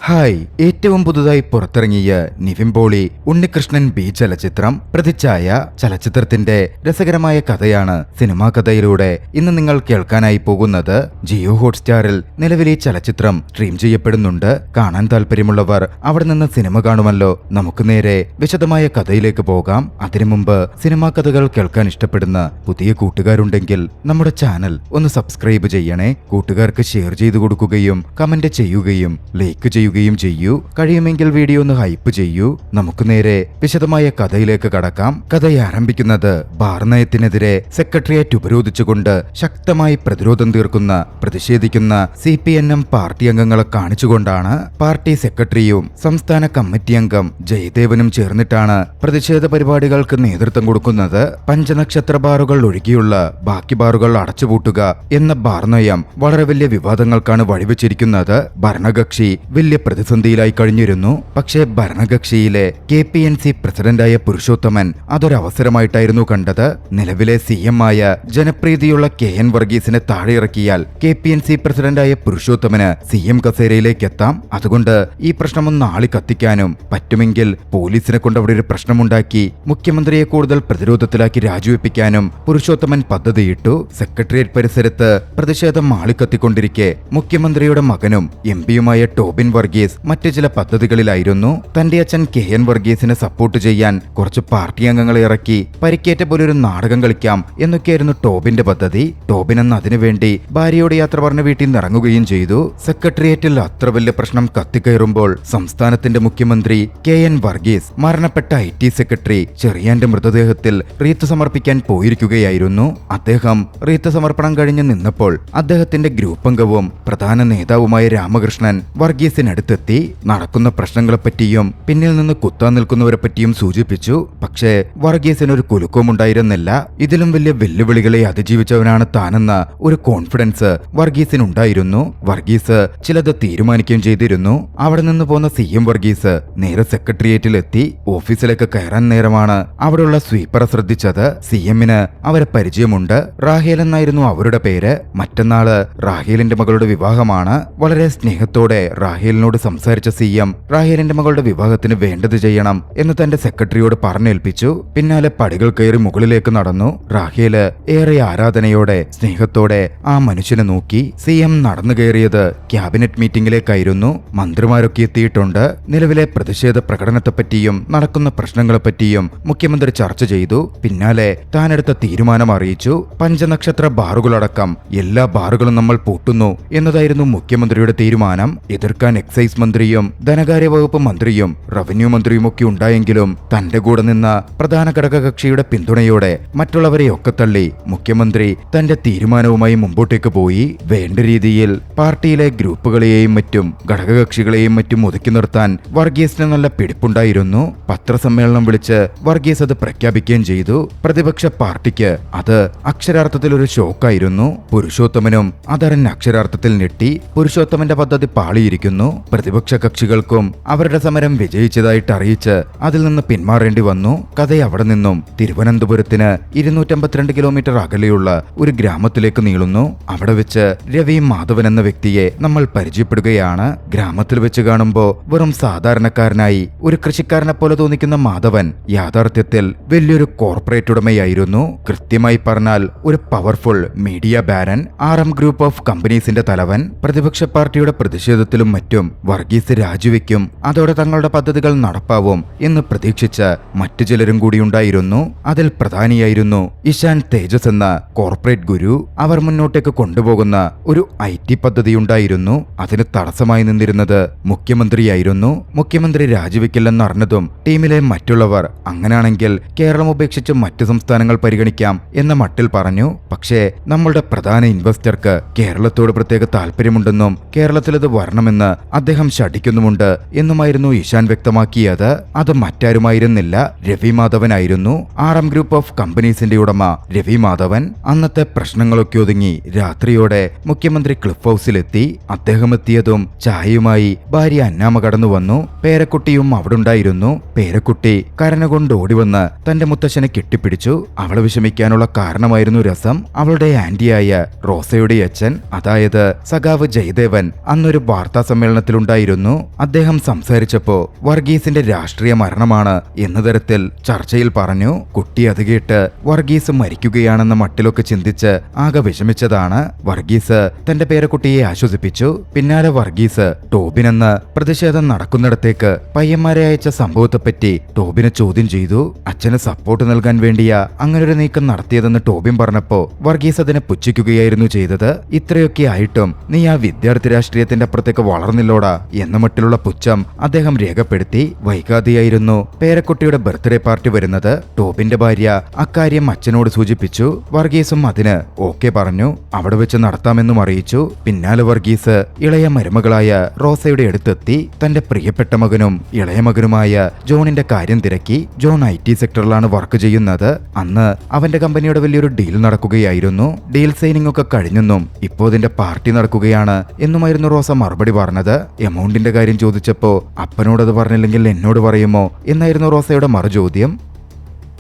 Hi, ഏറ്റവും പുതുതായി പുറത്തിറങ്ങിയ നിവിൻ പോളി ഉണ്ണികൃഷ്ണൻ ബി ചലച്ചിത്രം പ്രതിച്ഛായ ചലച്ചിത്രത്തിന്റെ രസകരമായ കഥയാണ് സിനിമാ കഥയിലൂടെ ഇന്ന് നിങ്ങൾ കേൾക്കാനായി പോകുന്നത്. ജിയോ ഹോട്ട്സ്റ്റാറിൽ നിലവിൽ ഈ ചലച്ചിത്രം സ്ട്രീം ചെയ്യപ്പെടുന്നുണ്ട്. കാണാൻ താല്പര്യമുള്ളവർ അവിടെ നിന്ന് സിനിമ കാണുമല്ലോ. നമുക്ക് നേരെ വിശദമായ കഥയിലേക്ക് പോകാം. അതിനു മുമ്പ് സിനിമാ കഥകൾ കേൾക്കാൻ ഇഷ്ടപ്പെടുന്ന പുതിയ കൂട്ടുകാരുണ്ടെങ്കിൽ നമ്മുടെ ചാനൽ ഒന്ന് സബ്സ്ക്രൈബ് ചെയ്യണേ. കൂട്ടുകാർക്ക് ഷെയർ ചെയ്തു കൊടുക്കുകയും കമന്റ് ചെയ്യുകയും ലൈക്ക് ചെയ്യുകയും ചെയ്യൂ. കഴിയുമെങ്കിൽ വീഡിയോ ഒന്ന് ഹൈപ്പ് ചെയ്യൂ. നമുക്ക് നേരെ വിശദമായ കഥയിലേക്ക് കടക്കാം. കഥ ആരംഭിക്കുന്നത് ബാർ നയത്തിനെതിരെ സെക്രട്ടേറിയറ്റ് ഉപരോധിച്ചുകൊണ്ട് ശക്തമായി പ്രതിരോധം തീർക്കുന്ന പ്രതിഷേധിക്കുന്ന CPNM പാർട്ടി അംഗങ്ങളെ കാണിച്ചുകൊണ്ടാണ്. പാർട്ടി സെക്രട്ടറിയും സംസ്ഥാന കമ്മിറ്റി അംഗം ജയദേവനും ചേർന്നിട്ടാണ് പ്രതിഷേധ പരിപാടികൾക്ക് നേതൃത്വം കൊടുക്കുന്നത്. പഞ്ചനക്ഷത്ര ബാറുകൾ ഒഴികെയുള്ള ബാക്കി ബാറുകൾ അടച്ചുപൂട്ടുക എന്ന ബാർ നയം വളരെ വലിയ വിവാദങ്ങൾക്കാണ് വഴിവെച്ചിരിക്കുന്നത്. ഭരണകക്ഷി വലിയ പ്രതിസന്ധിയിലായി കഴിഞ്ഞിരുന്നു. പക്ഷേ ഭരണകക്ഷിയിലെ KPNC പ്രസിഡന്റായ പുരുഷോത്തമൻ അതൊരവസരമായിട്ടായിരുന്നു കണ്ടത്. നിലവിലെ CM ആയ ജനപ്രീതിയുള്ള KN വർഗീസിനെ താഴെയിറക്കിയാൽ KPNC പ്രസിഡന്റായ പുരുഷോത്തമന് CM കസേരയിലേക്ക് എത്താം. അതുകൊണ്ട് ഈ പ്രശ്നമൊന്ന് ആളി കത്തിക്കാനും പറ്റുമെങ്കിൽ പോലീസിനെ കൊണ്ട് അവിടെ ഒരു പ്രശ്നമുണ്ടാക്കി മുഖ്യമന്ത്രിയെ കൂടുതൽ പ്രതിരോധത്തിലാക്കി രാജിവെപ്പിക്കാനും പുരുഷോത്തമൻ പദ്ധതിയിട്ടു. സെക്രട്ടേറിയറ്റ് പരിസരത്ത് പ്രതിഷേധം ആളിക്കത്തിക്കൊണ്ടിരിക്കെ മുഖ്യമന്ത്രിയുടെ മകനും MP-യുമായ ടോബിൻ വർഗീസ് മറ്റു ചില പദ്ധതികളിലായിരുന്നു. തന്റെ അച്ഛൻ KN വർഗീസിനെ സപ്പോർട്ട് ചെയ്യാൻ കുറച്ച് പാർട്ടി അംഗങ്ങളെ ഇറക്കി പരിക്കേറ്റ പോലെ ഒരു നാടകം കളിക്കാം എന്നൊക്കെയായിരുന്നു ടോബിന്റെ പദ്ധതി. ടോബിൻ അന്ന് അതിനുവേണ്ടി ഭാര്യയോട് യാത്ര പറഞ്ഞ വീട്ടിൽ നിന്ന് ഇറങ്ങുകയും ചെയ്തു. സെക്രട്ടേറിയറ്റിൽ അത്ര വലിയ പ്രശ്നം കത്തിക്കയറുമ്പോൾ സംസ്ഥാനത്തിന്റെ മുഖ്യമന്ത്രി KN വർഗീസ് മരണപ്പെട്ട IT സെക്രട്ടറി ചെറിയാന്റെ മൃതദേഹത്തിൽ റീത്ത് സമർപ്പിക്കാൻ പോയിരിക്കുകയായിരുന്നു. അദ്ദേഹം റീത്ത് സമർപ്പണം കഴിഞ്ഞ് നിന്നപ്പോൾ അദ്ദേഹത്തിന്റെ ഗ്രൂപ്പ് അംഗവും പ്രധാന നേതാവുമായ രാമകൃഷ്ണൻ വർഗീസിനടുത്തെത്തി നടക്കുന്ന പ്രശ്നങ്ങളെപ്പറ്റിയും പിന്നിൽ നിന്ന് കുത്താൻ നിൽക്കുന്നവരെ പറ്റിയും സൂചിപ്പിച്ചു. പക്ഷേ വർഗീസിനൊരു കുലുക്കവും ഉണ്ടായിരുന്നില്ല. ഇതിലും വലിയ വെല്ലുവിളികളെ അതിജീവിച്ചവനാണ് താനെന്ന ഒരു കോൺഫിഡൻസ് വർഗീസിനുണ്ടായിരുന്നു. വർഗീസ് ചിലത് തീരുമാനിക്കുകയും ചെയ്തിരുന്നു. അവിടെ നിന്ന് പോന്ന CM വർഗീസ് നേരെ സെക്രട്ടേറിയറ്റിലെത്തി. ഓഫീസിലേക്ക് കയറാൻ നേരമാണ് അവിടെയുള്ള സ്വീപ്പറെ ശ്രദ്ധിച്ചത്. CM-ന് അവരെ പരിചയമുണ്ട്. റാഹേൽ എന്നായിരുന്നു അവരുടെ പേര്. മറ്റന്നാള് റാഹേലിന്റെ മകളുടെ വിവാഹമാണ്. വളരെ സ്നേഹത്തോടെ റാഹേലിനോട് സംസാരിച്ച CM റാഹേലിന്റെ മകളുടെ വിവാഹത്തിന് വേണ്ടത് ചെയ്യണം എന്ന് തന്റെ സെക്രട്ടറിയോട് പറഞ്ഞേൽപ്പിച്ചു. പിന്നാലെ പടികൾ കയറി മുകളിലേക്ക് നടന്നു. റാഹേല് ഏറെ ആരാധനയോടെ സ്നേഹത്തോടെ ആ മനുഷ്യനെ നോക്കി. CM നടന്നു കയറിയത് ക്യാബിനറ്റ് മീറ്റിംഗിലേക്കായിരുന്നു. മന്ത്രിമാരൊക്കെ എത്തിയിട്ടുണ്ട്. നിലവിലെ പ്രതിഷേധ പ്രകടനത്തെപ്പറ്റിയും നടക്കുന്ന പ്രശ്നങ്ങളെപ്പറ്റിയും മുഖ്യമന്ത്രി ചർച്ച ചെയ്തു. പിന്നാലെ താനെടുത്ത തീരുമാനം അറിയിച്ചു. പഞ്ചനക്ഷത്ര ബാറുകളടക്കം എല്ലാ ബാറുകളും നമ്മൾ പൂട്ടുന്നു എന്നതായിരുന്നു മുഖ്യമന്ത്രിയുടെ തീരുമാനം. എതിർക്കാൻ എക്സൈസ് മന്ത്രിയും ധനകാര്യ വകുപ്പ് മന്ത്രിയും റവന്യൂ മന്ത്രിയുമൊക്കെ ഉണ്ടായെങ്കിലും തന്റെ കൂടെ നിന്ന പ്രധാന ഘടകകക്ഷിയുടെ പിന്തുണയോടെ മറ്റുള്ളവരെയൊക്കെ തള്ളി മുഖ്യമന്ത്രി തന്റെ തീരുമാനവുമായി മുമ്പോട്ടേക്ക് പോയി. വേണ്ട രീതിയിൽ പാർട്ടിയിലെ ഗ്രൂപ്പുകളെയും മറ്റും ഘടകകക്ഷികളെയും മറ്റും ഒതുക്കി നിർത്താൻ വർഗീസിന് നല്ല പിടിപ്പുണ്ടായിരുന്നു. പത്രസമ്മേളനം വിളിച്ച് വർഗീസ് അത് പ്രഖ്യാപിക്കുകയും ചെയ്തു. പ്രതിപക്ഷ പാർട്ടിക്ക് അത് അക്ഷരാർത്ഥത്തിൽ ഒരു ഷോക്കായിരുന്നു. പുരുഷോത്തമനും അതറിഞ്ഞ അക്ഷരാർത്ഥത്തിൽ ഞെട്ടി. പുരുഷോത്തമന്റെ പദ്ധതി പാളിയിരിക്കുന്നു. പ്രതിപക്ഷ കക്ഷികൾക്കും അവരുടെ സമരം വിജയിച്ചതായിട്ട് അറിയിച്ച് അതിൽ നിന്ന് പിന്മാറേണ്ടി വന്നു. കഥ അവിടെ നിന്നും തിരുവനന്തപുരത്തിന് 252 കിലോമീറ്റർ അകലെയുള്ള ഒരു ഗ്രാമത്തിലേക്ക് നീളുന്നു. അവിടെ വെച്ച് രവി മാധവൻ എന്ന വ്യക്തിയെ നമ്മൾ പരിചയപ്പെടുകയാണ്. ഗ്രാമത്തിൽ വെച്ച് കാണുമ്പോൾ വെറും സാധാരണക്കാരനായി ഒരു കൃഷിക്കാരനെ പോലെ തോന്നിക്കുന്ന മാധവൻ യാഥാർത്ഥ്യത്തിൽ വലിയൊരു കോർപ്പറേറ്റ് ഉടമയായിരുന്നു. കൃത്യമായി പറഞ്ഞാൽ ഒരു powerful media baron, RM group of കമ്പനീസിന്റെ തലവൻ. പ്രതിപക്ഷ പാർട്ടിയുടെ പ്രതിഷേധത്തിലും മറ്റും വർഗീസ് രാജിവെക്കും, അതോടെ തങ്ങളുടെ പദ്ധതികൾ നടപ്പാവും എന്ന് പ്രതീക്ഷിച്ച മറ്റു ചിലരും കൂടിയുണ്ടായിരുന്നു. അതിൽ പ്രധാനിയായിരുന്നു ഇഷാൻ തേജസ് എന്ന കോർപ്പറേറ്റ് ഗുരു. അവർ മുന്നോട്ടേക്ക് കൊണ്ടുപോകുന്ന ഒരു IT പദ്ധതിയുണ്ടായിരുന്നു. അതിന് തടസ്സമായി നിന്നിരുന്നത് മുഖ്യമന്ത്രിയായിരുന്നു. മുഖ്യമന്ത്രി രാജിവെക്കില്ലെന്നറിഞ്ഞതും ടീമിലെ മറ്റുള്ളവർ അങ്ങനാണെങ്കിൽ കേരളം ഉപേക്ഷിച്ച് മറ്റു സംസ്ഥാനങ്ങൾ പരിഗണിക്കാം എന്ന മട്ടിൽ പറഞ്ഞു. പക്ഷേ നമ്മളുടെ പ്രധാന ഇൻവെസ്റ്റർക്ക് കേരളത്തോട് പ്രത്യേക താല്പര്യമുണ്ടെന്നും കേരളത്തിലത് വരണമെന്ന് അദ്ദേഹം ശഠിക്കുന്നുമുണ്ട് എന്നുമായിരുന്നു ഇഷാൻ വ്യക്തമാക്കിയത്. അത് മറ്റാരുമായിരുന്നില്ല, രവി മാധവനായിരുന്നു. RM ഗ്രൂപ്പ് ഓഫ് കമ്പനീസിന്റെ ഉടമ രവി മാധവൻ. അന്നത്തെ പ്രശ്നങ്ങളൊക്കെ ഒതുങ്ങി രാത്രിയോടെ മുഖ്യമന്ത്രി ക്ലിഫ് ഹൗസിലെത്തി. അദ്ദേഹം എത്തിയതും ചായയുമായി ഭാര്യ അന്നാമ കടന്നു വന്നു. പേരക്കുട്ടിയും അവിടെ ഉണ്ടായിരുന്നു. പേരക്കുട്ടി കരഞ്ഞുകൊണ്ട് ഓടിവന്ന് തന്റെ മുത്തശ്ശനെ കെട്ടിപ്പിടിച്ചു. അവളെ വിഷമിക്കാനുള്ള കാരണമായിരുന്നു രസം. അവളുടെ ആന്റിയായ റോസയുടെ അച്ഛൻ, അതായത് സഖാവ് ജയദേവൻ, അന്നൊരു വാർത്താ സമ്മേളനത്തിൽ സംസാരത്തിലുണ്ടായിരുന്നു. അദ്ദേഹം സംസാരിച്ചപ്പോ വർഗീസിന്റെ രാഷ്ട്രീയ മരണമാണ് എന്ന തരത്തിൽ ചർച്ചയിൽ പറഞ്ഞു. കുട്ടി അത് കേട്ട് വർഗീസ് മരിക്കുകയാണെന്ന മട്ടിലൊക്കെ ചിന്തിച്ച് ആകെ വിഷമിച്ചതാണ്. വർഗീസ് തന്റെ പേരക്കുട്ടിയെ ആശ്വസിപ്പിച്ചു. പിന്നാലെ വർഗീസ് ടോബിനെന്ന് പ്രതിഷേധം നടക്കുന്നിടത്തേക്ക് പയ്യന്മാരെ അയച്ച സംഭവത്തെപ്പറ്റി ടോബിനെ ചോദ്യം ചെയ്തു. അച്ഛന് സപ്പോർട്ട് നൽകാൻ വേണ്ടിയാ അങ്ങനൊരു നീക്കം നടത്തിയതെന്ന് ടോബിൻ പറഞ്ഞപ്പോ വർഗീസ് അതിനെ പുച്ഛിക്കുകയായിരുന്നു ചെയ്തത്. ഇത്രയൊക്കെ ആയിട്ടും നീ ആ വിദ്യാർത്ഥി രാഷ്ട്രീയത്തിന്റെ അപ്പുറത്തേക്ക് വളർന്നില്ലോടാ എന്ന മട്ടിലുള്ള പുച്ഛം അദ്ദേഹം രേഖപ്പെടുത്തി. വൈകാതെയായിരുന്നു പേരക്കുട്ടിയുടെ ബർത്ത്ഡേ പാർട്ടി വരുന്നത്. ടോബിന്റെ ഭാര്യ അക്കാര്യം അച്ഛനോട് സൂചിപ്പിച്ചു. വർഗീസും അതിന് ഓക്കെ പറഞ്ഞു. അവിടെ വെച്ച് നടത്താമെന്നും അറിയിച്ചു. പിന്നാലെ വർഗീസ് ഇളയ മരുമകളായ റോസയുടെ അടുത്തെത്തി. തന്റെ പ്രിയപ്പെട്ട മകനും ഇളയ മകനുമായ ജോണിന്റെ കാര്യം തിരക്കി. ജോൺ IT സെക്ടറിലാണ് വർക്ക് ചെയ്യുന്നത്. അന്ന് അവന്റെ കമ്പനിയുടെ വലിയൊരു ഡീൽ നടക്കുകയായിരുന്നു. ഡീൽ സൈനിങ് ഒക്കെ കഴിഞ്ഞെന്നും ഇപ്പോ ഇതിന്റെ പാർട്ടി നടക്കുകയാണ് എന്നുമായിരുന്നു റോസ മറുപടി പറഞ്ഞത്. എമൗണ്ടിന്റെ കാര്യം ചോദിച്ചപ്പോ അപ്പനോടത് പറഞ്ഞില്ലെങ്കിൽ എന്നോട് പറയുമോ എന്നായിരുന്നു റോസയുടെ മറുചോദ്യം.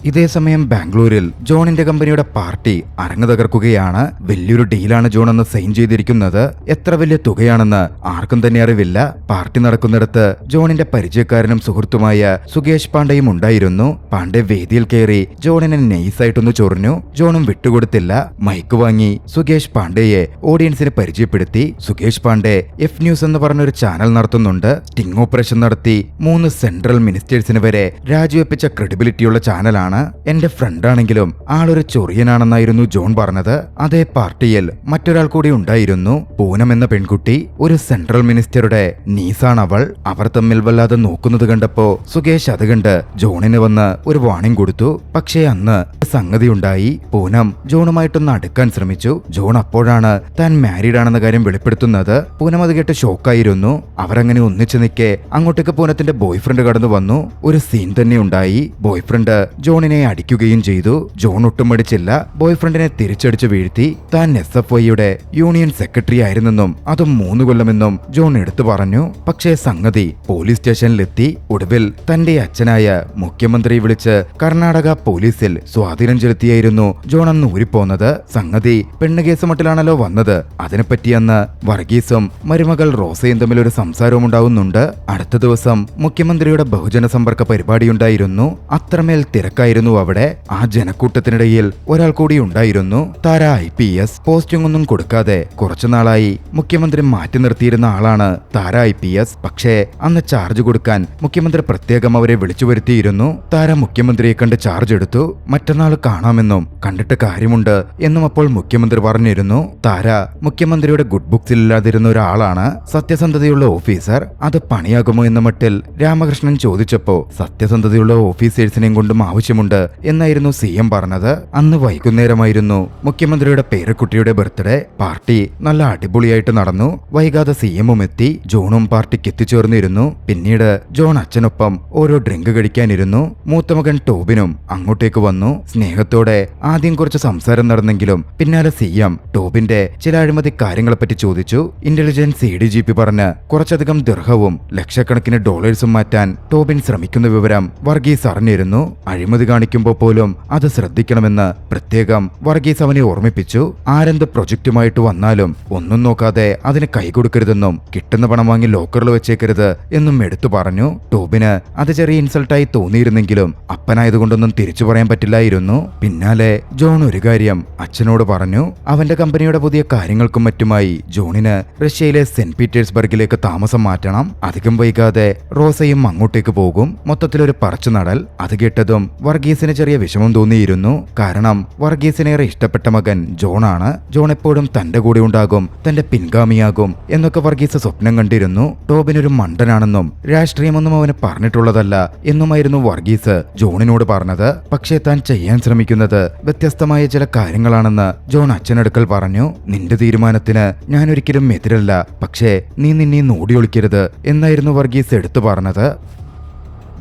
ഇതേസമയം ബാംഗ്ലൂരിൽ ജോണിന്റെ കമ്പനിയുടെ പാർട്ടി അരങ്ങ് തകർക്കുകയാണ്. വലിയൊരു ഡീലാണ് ജോൺ അന്ന് സൈൻ ചെയ്തിരിക്കുന്നത്. എത്ര വലിയ തുകയാണെന്ന് ആർക്കും തന്നെ അറിവില്ല. പാർട്ടി നടക്കുന്നിടത്ത് ജോണിന്റെ പരിചയക്കാരനും സുഹൃത്തുമായ സുകേഷ് പാണ്ഡെയും ഉണ്ടായിരുന്നു. പാണ്ഡെ വേദിയിൽ കയറി ജോണിനെ നൈസായിട്ടൊന്ന് ചൊറിഞ്ഞു. ജോണും വിട്ടുകൊടുത്തില്ല. മൈക്ക് വാങ്ങി സുകേഷ് പാണ്ഡെയെ ഓഡിയൻസിന് പരിചയപ്പെടുത്തി. സുകേഷ് പാണ്ഡെ F ന്യൂസ് എന്ന് പറഞ്ഞൊരു ചാനൽ നടത്തുന്നുണ്ട്. സ്റ്റിംഗ് ഓപ്പറേഷൻ നടത്തി 3 സെൻട്രൽ മിനിസ്റ്റേഴ്സിന് വരെ രാജിവെപ്പിച്ച ക്രെഡിബിലിറ്റിയുള്ള ചാനലാണ്. എന്റെ ഫ്രണ്ടാണെങ്കിലും ആളൊരു ചൊറിയനാണെന്നായിരുന്നു ജോൺ പറഞ്ഞത്. അതേ പാർട്ടിയിൽ മറ്റൊരാൾ കൂടി ഉണ്ടായിരുന്നു. പൂനം എന്ന പെൺകുട്ടി. ഒരു സെൻട്രൽ മിനിസ്റ്ററുടെ നീസാണവൾ. അവർ തമ്മിൽ വല്ലാതെ നോക്കുന്നത് കണ്ടപ്പോ സുകേഷ് അത് കണ്ട് ജോണിന് വന്ന് ഒരു വാണിംഗ് കൊടുത്തു. പക്ഷേ അന്ന് സംഗതി ഉണ്ടായി. പൂനം ജോണുമായിട്ടൊന്ന് അടുക്കാൻ ശ്രമിച്ചു. ജോൺ അപ്പോഴാണ് താൻ മാരീഡ് ആണെന്ന കാര്യം വെളിപ്പെടുത്തുന്നത്. പൂനം അത് കേട്ട് ഷോക്കായിരുന്നു. അവരങ്ങനെ ഒന്നിച്ചു നിൽക്കെ അങ്ങോട്ടേക്ക് പൂനത്തിന്റെ ബോയ്ഫ്രണ്ട് കടന്നു വന്നു. ഒരു സീൻ തന്നെ ഉണ്ടായി. ബോയ്ഫ്രണ്ട് ജോണിനെ അടിക്കുകയും ചെയ്തു. ജോൺ ഒട്ടും മടിച്ചില്ല. ബോയ്ഫ്രണ്ടിനെ തിരിച്ചടിച്ചു വീഴ്ത്തി. താൻ SFIയുടെ യൂണിയൻ സെക്രട്ടറി ആയിരുന്നെന്നും അതും 3 കൊല്ലമെന്നും ജോൺ എടുത്തു പറഞ്ഞു. പക്ഷേ സംഗതി പോലീസ് സ്റ്റേഷനിലെത്തി. ഒടുവിൽ തന്റെ അച്ഛനായ മുഖ്യമന്ത്രി വിളിച്ച് കർണാടക പോലീസിൽ സ്വാധീനം ചെലുത്തിയായിരുന്നു ജോൺ അന്ന് ഊരിപ്പോന്നത്. സംഗതി പെണ്ണുകേസ് മട്ടിലാണല്ലോ വന്നത്. അതിനെപ്പറ്റി അന്ന് വർഗീസും മരുമകൾ റോസയും തമ്മിൽ ഒരു സംസാരവും ഉണ്ടാവുന്നുണ്ട്. അടുത്ത ദിവസം മുഖ്യമന്ത്രിയുടെ ബഹുജന സമ്പർക്ക പരിപാടിയുണ്ടായിരുന്നു. അത്രമേൽ തിരക്കായിരുന്നു അവിടെ. ആ ജനക്കൂട്ടത്തിനിടയിൽ ഒരാൾ കൂടി ഉണ്ടായിരുന്നു. താര IPS. പോസ്റ്റിംഗ് ഒന്നും കൊടുക്കാതെ കുറച്ചുനാളായി മുഖ്യമന്ത്രി മാറ്റി നിർത്തിയിരുന്ന ആളാണ് താര IPS. പക്ഷേ അന്ന് ചാർജ് കൊടുക്കാൻ മുഖ്യമന്ത്രി പ്രത്യേകം അവരെ വിളിച്ചു വരുത്തിയിരുന്നു. താര മുഖ്യമന്ത്രിയെ കണ്ട് ചാർജ് എടുത്തു. മറ്റന്നാൾ കാണാമെന്നും കണ്ടിട്ട് കാര്യമുണ്ട് എന്നും അപ്പോൾ മുഖ്യമന്ത്രി പറഞ്ഞിരുന്നു. താര മുഖ്യമന്ത്രിയുടെ ഗുഡ് ബുക്സിൽ ഇല്ലാതിരുന്ന ഒരാളാണ്. സത്യസന്ധതയുള്ള ഓഫീസർ. അത് പണിയാകുമോ എന്ന മട്ടിൽ രാമകൃഷ്ണൻ ചോദിച്ചപ്പോ സത്യസന്ധതയുള്ള ഓഫീസേഴ്സിനെയും കൊണ്ടും ആവശ്യമുണ്ട് എന്നായിരുന്നു CM പറഞ്ഞത്. അന്ന് വൈകുന്നേരമായിരുന്നു മുഖ്യമന്ത്രിയുടെ പേരക്കുട്ടിയുടെ ബർത്ത്ഡേ. പാർട്ടി നല്ല അടിപൊളിയായിട്ട് നടന്നു. വൈകാതെ CMഉം എത്തി. ജോണും പാർട്ടിക്ക് എത്തിച്ചേർന്നിരുന്നു. പിന്നീട് ജോൺ അച്ഛനൊപ്പം ഓരോ ഡ്രിങ്ക് കഴിക്കാനിരുന്നു. മൂത്തമകൻ ടോബിനും അങ്ങോട്ടേക്ക് വന്നു. സ്നേഹത്തോടെ ആദ്യം കുറച്ച് സംസാരം നടന്നെങ്കിലും പിന്നാലെ CM ടോബിന്റെ ചില അഴിമതി കാര്യങ്ങളെപ്പറ്റി ചോദിച്ചു. ഇന്റലിജൻസ് ADGP പറഞ്ഞ് കുറച്ചധികം ദിർഹവും ലക്ഷക്കണക്കിന് ഡോളേഴ്സും മാറ്റാൻ ടോബിൻ ശ്രമിക്കുന്ന വിവരം വർഗീസ് അറിഞ്ഞിരുന്നു. അഴിമതി കാണിക്കുമ്പോൾ പോലും അത് ശ്രദ്ധിക്കണമെന്ന് പ്രത്യേകം വർഗീസ് അവനെ ഓർമ്മിപ്പിച്ചു. ആരെന്ത് പ്രൊജക്റ്റുമായിട്ട് വന്നാലും ഒന്നും നോക്കാതെ അതിന് കൈകൊടുക്കരുതെന്നും കിട്ടുന്ന പണം വാങ്ങി ലോക്കറിൽ വെച്ചേക്കരുത് എന്നും എടുത്തു പറഞ്ഞു. ടോബിന് അത് ചെറിയ ഇൻസൾട്ടായി തോന്നിയിരുന്നെങ്കിലും അപ്പനായതുകൊണ്ടൊന്നും തിരിച്ചു പറയാൻ പറ്റില്ലായിരുന്നു. പിന്നാലെ ജോൺ ഒരു കാര്യം അച്ഛനോട് പറഞ്ഞു. അവന്റെ കമ്പനിയുടെ പുതിയ കാര്യങ്ങൾക്കും മറ്റുമായി ജോണിന് റഷ്യയിലെ സെന്റ് പീറ്റേഴ്സ്ബർഗിലേക്ക് താമസം മാറ്റണം. അധികം വൈകാതെ റോസയും അങ്ങോട്ടേക്ക് പോകും. മൊത്തത്തിലൊരു പറച്ചു നടൽ. അത് കേട്ടതും വർഗീസിന് ചെറിയ വിഷമം തോന്നിയിരുന്നു. കാരണം വർഗീസിനേറെ ഇഷ്ടപ്പെട്ട മകൻ ജോണാണ്. ജോൺ എപ്പോഴും തന്റെ കൂടെ ഉണ്ടാകും, തന്റെ പിൻഗാമിയാകും എന്നൊക്കെ വർഗീസ് സ്വപ്നം കണ്ടിരുന്നു. ടോബിനൊരു മണ്ടനാണെന്നും രാഷ്ട്രീയമൊന്നും അവന് പറഞ്ഞിട്ടുള്ളതല്ല എന്നുമായിരുന്നു വർഗീസ് ജോണിനോട് പറഞ്ഞത്. പക്ഷേ താൻ ചെയ്യാൻ ശ്രമിക്കുന്നത് വ്യത്യസ്തമായ ചില കാര്യങ്ങളാണെന്ന് ജോൺ അച്ഛനടുക്കൽ പറഞ്ഞു. നിന്റെ തീരുമാനത്തിന് ഞാൻ ഒരിക്കലും എതിരല്ല, പക്ഷേ നീ നിന്നെ ഓടിയൊളിക്കരുത് എന്നായിരുന്നു വർഗീസ് എടുത്തു പറഞ്ഞത്.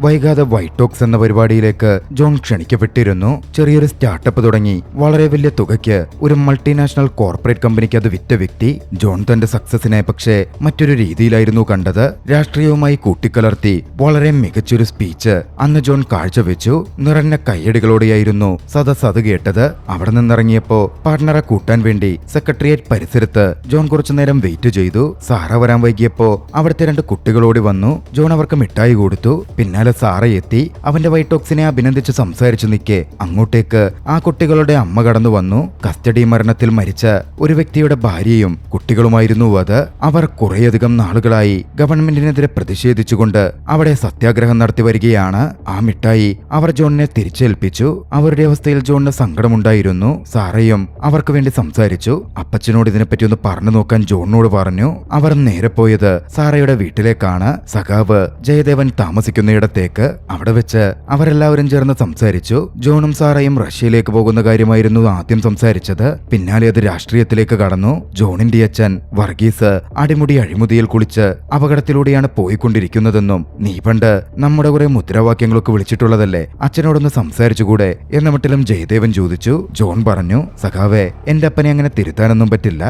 വൈകാതെ വൈറ്റ് ടോക്സ് എന്ന പരിപാടിയിലേക്ക് ജോൺ ക്ഷണിക്കപ്പെട്ടിരുന്നു. ചെറിയൊരു സ്റ്റാർട്ടപ്പ് തുടങ്ങി വളരെ വലിയ തുകയ്ക്ക് ഒരു മൾട്ടിനാഷണൽ കോർപ്പറേറ്റ് കമ്പനിക്ക് അത് വിറ്റ വ്യക്തി. ജോൺ തന്റെ സക്സസിനെ പക്ഷേ മറ്റൊരു രീതിയിലായിരുന്നു കണ്ടത്. രാഷ്ട്രീയവുമായി കൂട്ടിക്കലർത്തി വളരെ മികച്ചൊരു സ്പീച്ച് അന്ന് ജോൺ കാഴ്ചവെച്ചു. നിറഞ്ഞ കയ്യടികളോടെയായിരുന്നു സദസ് അത് കേട്ടത്. അവിടെ നിന്നിറങ്ങിയപ്പോ പാർട്ണറെ കൂട്ടാൻ വേണ്ടി സെക്രട്ടേറിയറ്റ് പരിസരത്ത് ജോൺ കുറച്ചുനേരം വെയിറ്റ് ചെയ്തു. സാറ വരാൻ വൈകിയപ്പോ അവിടുത്തെ 2 കുട്ടികളോടി വന്നു. ജോൺ അവർക്ക് മിഠായി കൊടുത്തു. പിന്നാലെ സാറ എത്തി. അവന്റെ വൈറ്റ് ടോക്സിനെ അഭിനന്ദിച്ച് സംസാരിച്ചു നിൽക്കെ അങ്ങോട്ടേക്ക് ആ കുട്ടികളുടെ അമ്മ കടന്നു വന്നു. കസ്റ്റഡി മരണത്തിൽ മരിച്ച ഒരു വ്യക്തിയുടെ ഭാര്യയും കുട്ടികളുമായിരുന്നു അത്. അവർ കുറേയധികം നാളുകളായി ഗവൺമെന്റിനെതിരെ പ്രതിഷേധിച്ചുകൊണ്ട് അവിടെ സത്യാഗ്രഹം നടത്തി വരികയാണ്. ആ മിഠായി അവർ ജോണിനെ തിരിച്ചേൽപ്പിച്ചു. അവരുടെ അവസ്ഥയിൽ ജോണിന് സങ്കടമുണ്ടായിരുന്നു. സാറയും അവർക്ക് വേണ്ടി സംസാരിച്ചു. അപ്പച്ചനോട് ഇതിനെപ്പറ്റി ഒന്ന് പറഞ്ഞു നോക്കാൻ ജോണിനോട് പറഞ്ഞു. അവർ നേരെ പോയത് സാറയുടെ വീട്ടിലേക്കാണ്, സഖാവ് ജയദേവൻ താമസിക്കുന്നയിടത്തേക്ക്. അവിടെ വെച്ച് അവരെല്ലാവരും ചേർന്ന് സംസാരിച്ചു. ജോണും സാറയും റഷ്യയിലേക്ക് പോകുന്ന കാര്യമായിരുന്നു ആദ്യം സംസാരിച്ചത്. പിന്നാലെ അത് രാഷ്ട്രീയത്തിലേക്ക് കടന്നു. ജോണിന്റെ അച്ഛൻ വർഗീസ് അടിമുടി അഴിമുതിയിൽ കുളിച്ച് അപകടത്തിലൂടെയാണ് പോയിക്കൊണ്ടിരിക്കുന്നതെന്നും നീ പണ്ട് നമ്മുടെ കുറെ മുദ്രാവാക്യങ്ങളൊക്കെ വിളിച്ചിട്ടുള്ളതല്ലേ, അച്ഛനോടൊന്ന് സംസാരിച്ചുകൂടെ എന്ന മട്ടിലും ജയദേവൻ ചോദിച്ചു. ജോൺ പറഞ്ഞു, സഖാവേ, എന്റെ അപ്പനെ അങ്ങനെ തിരുത്താനൊന്നും പറ്റില്ല.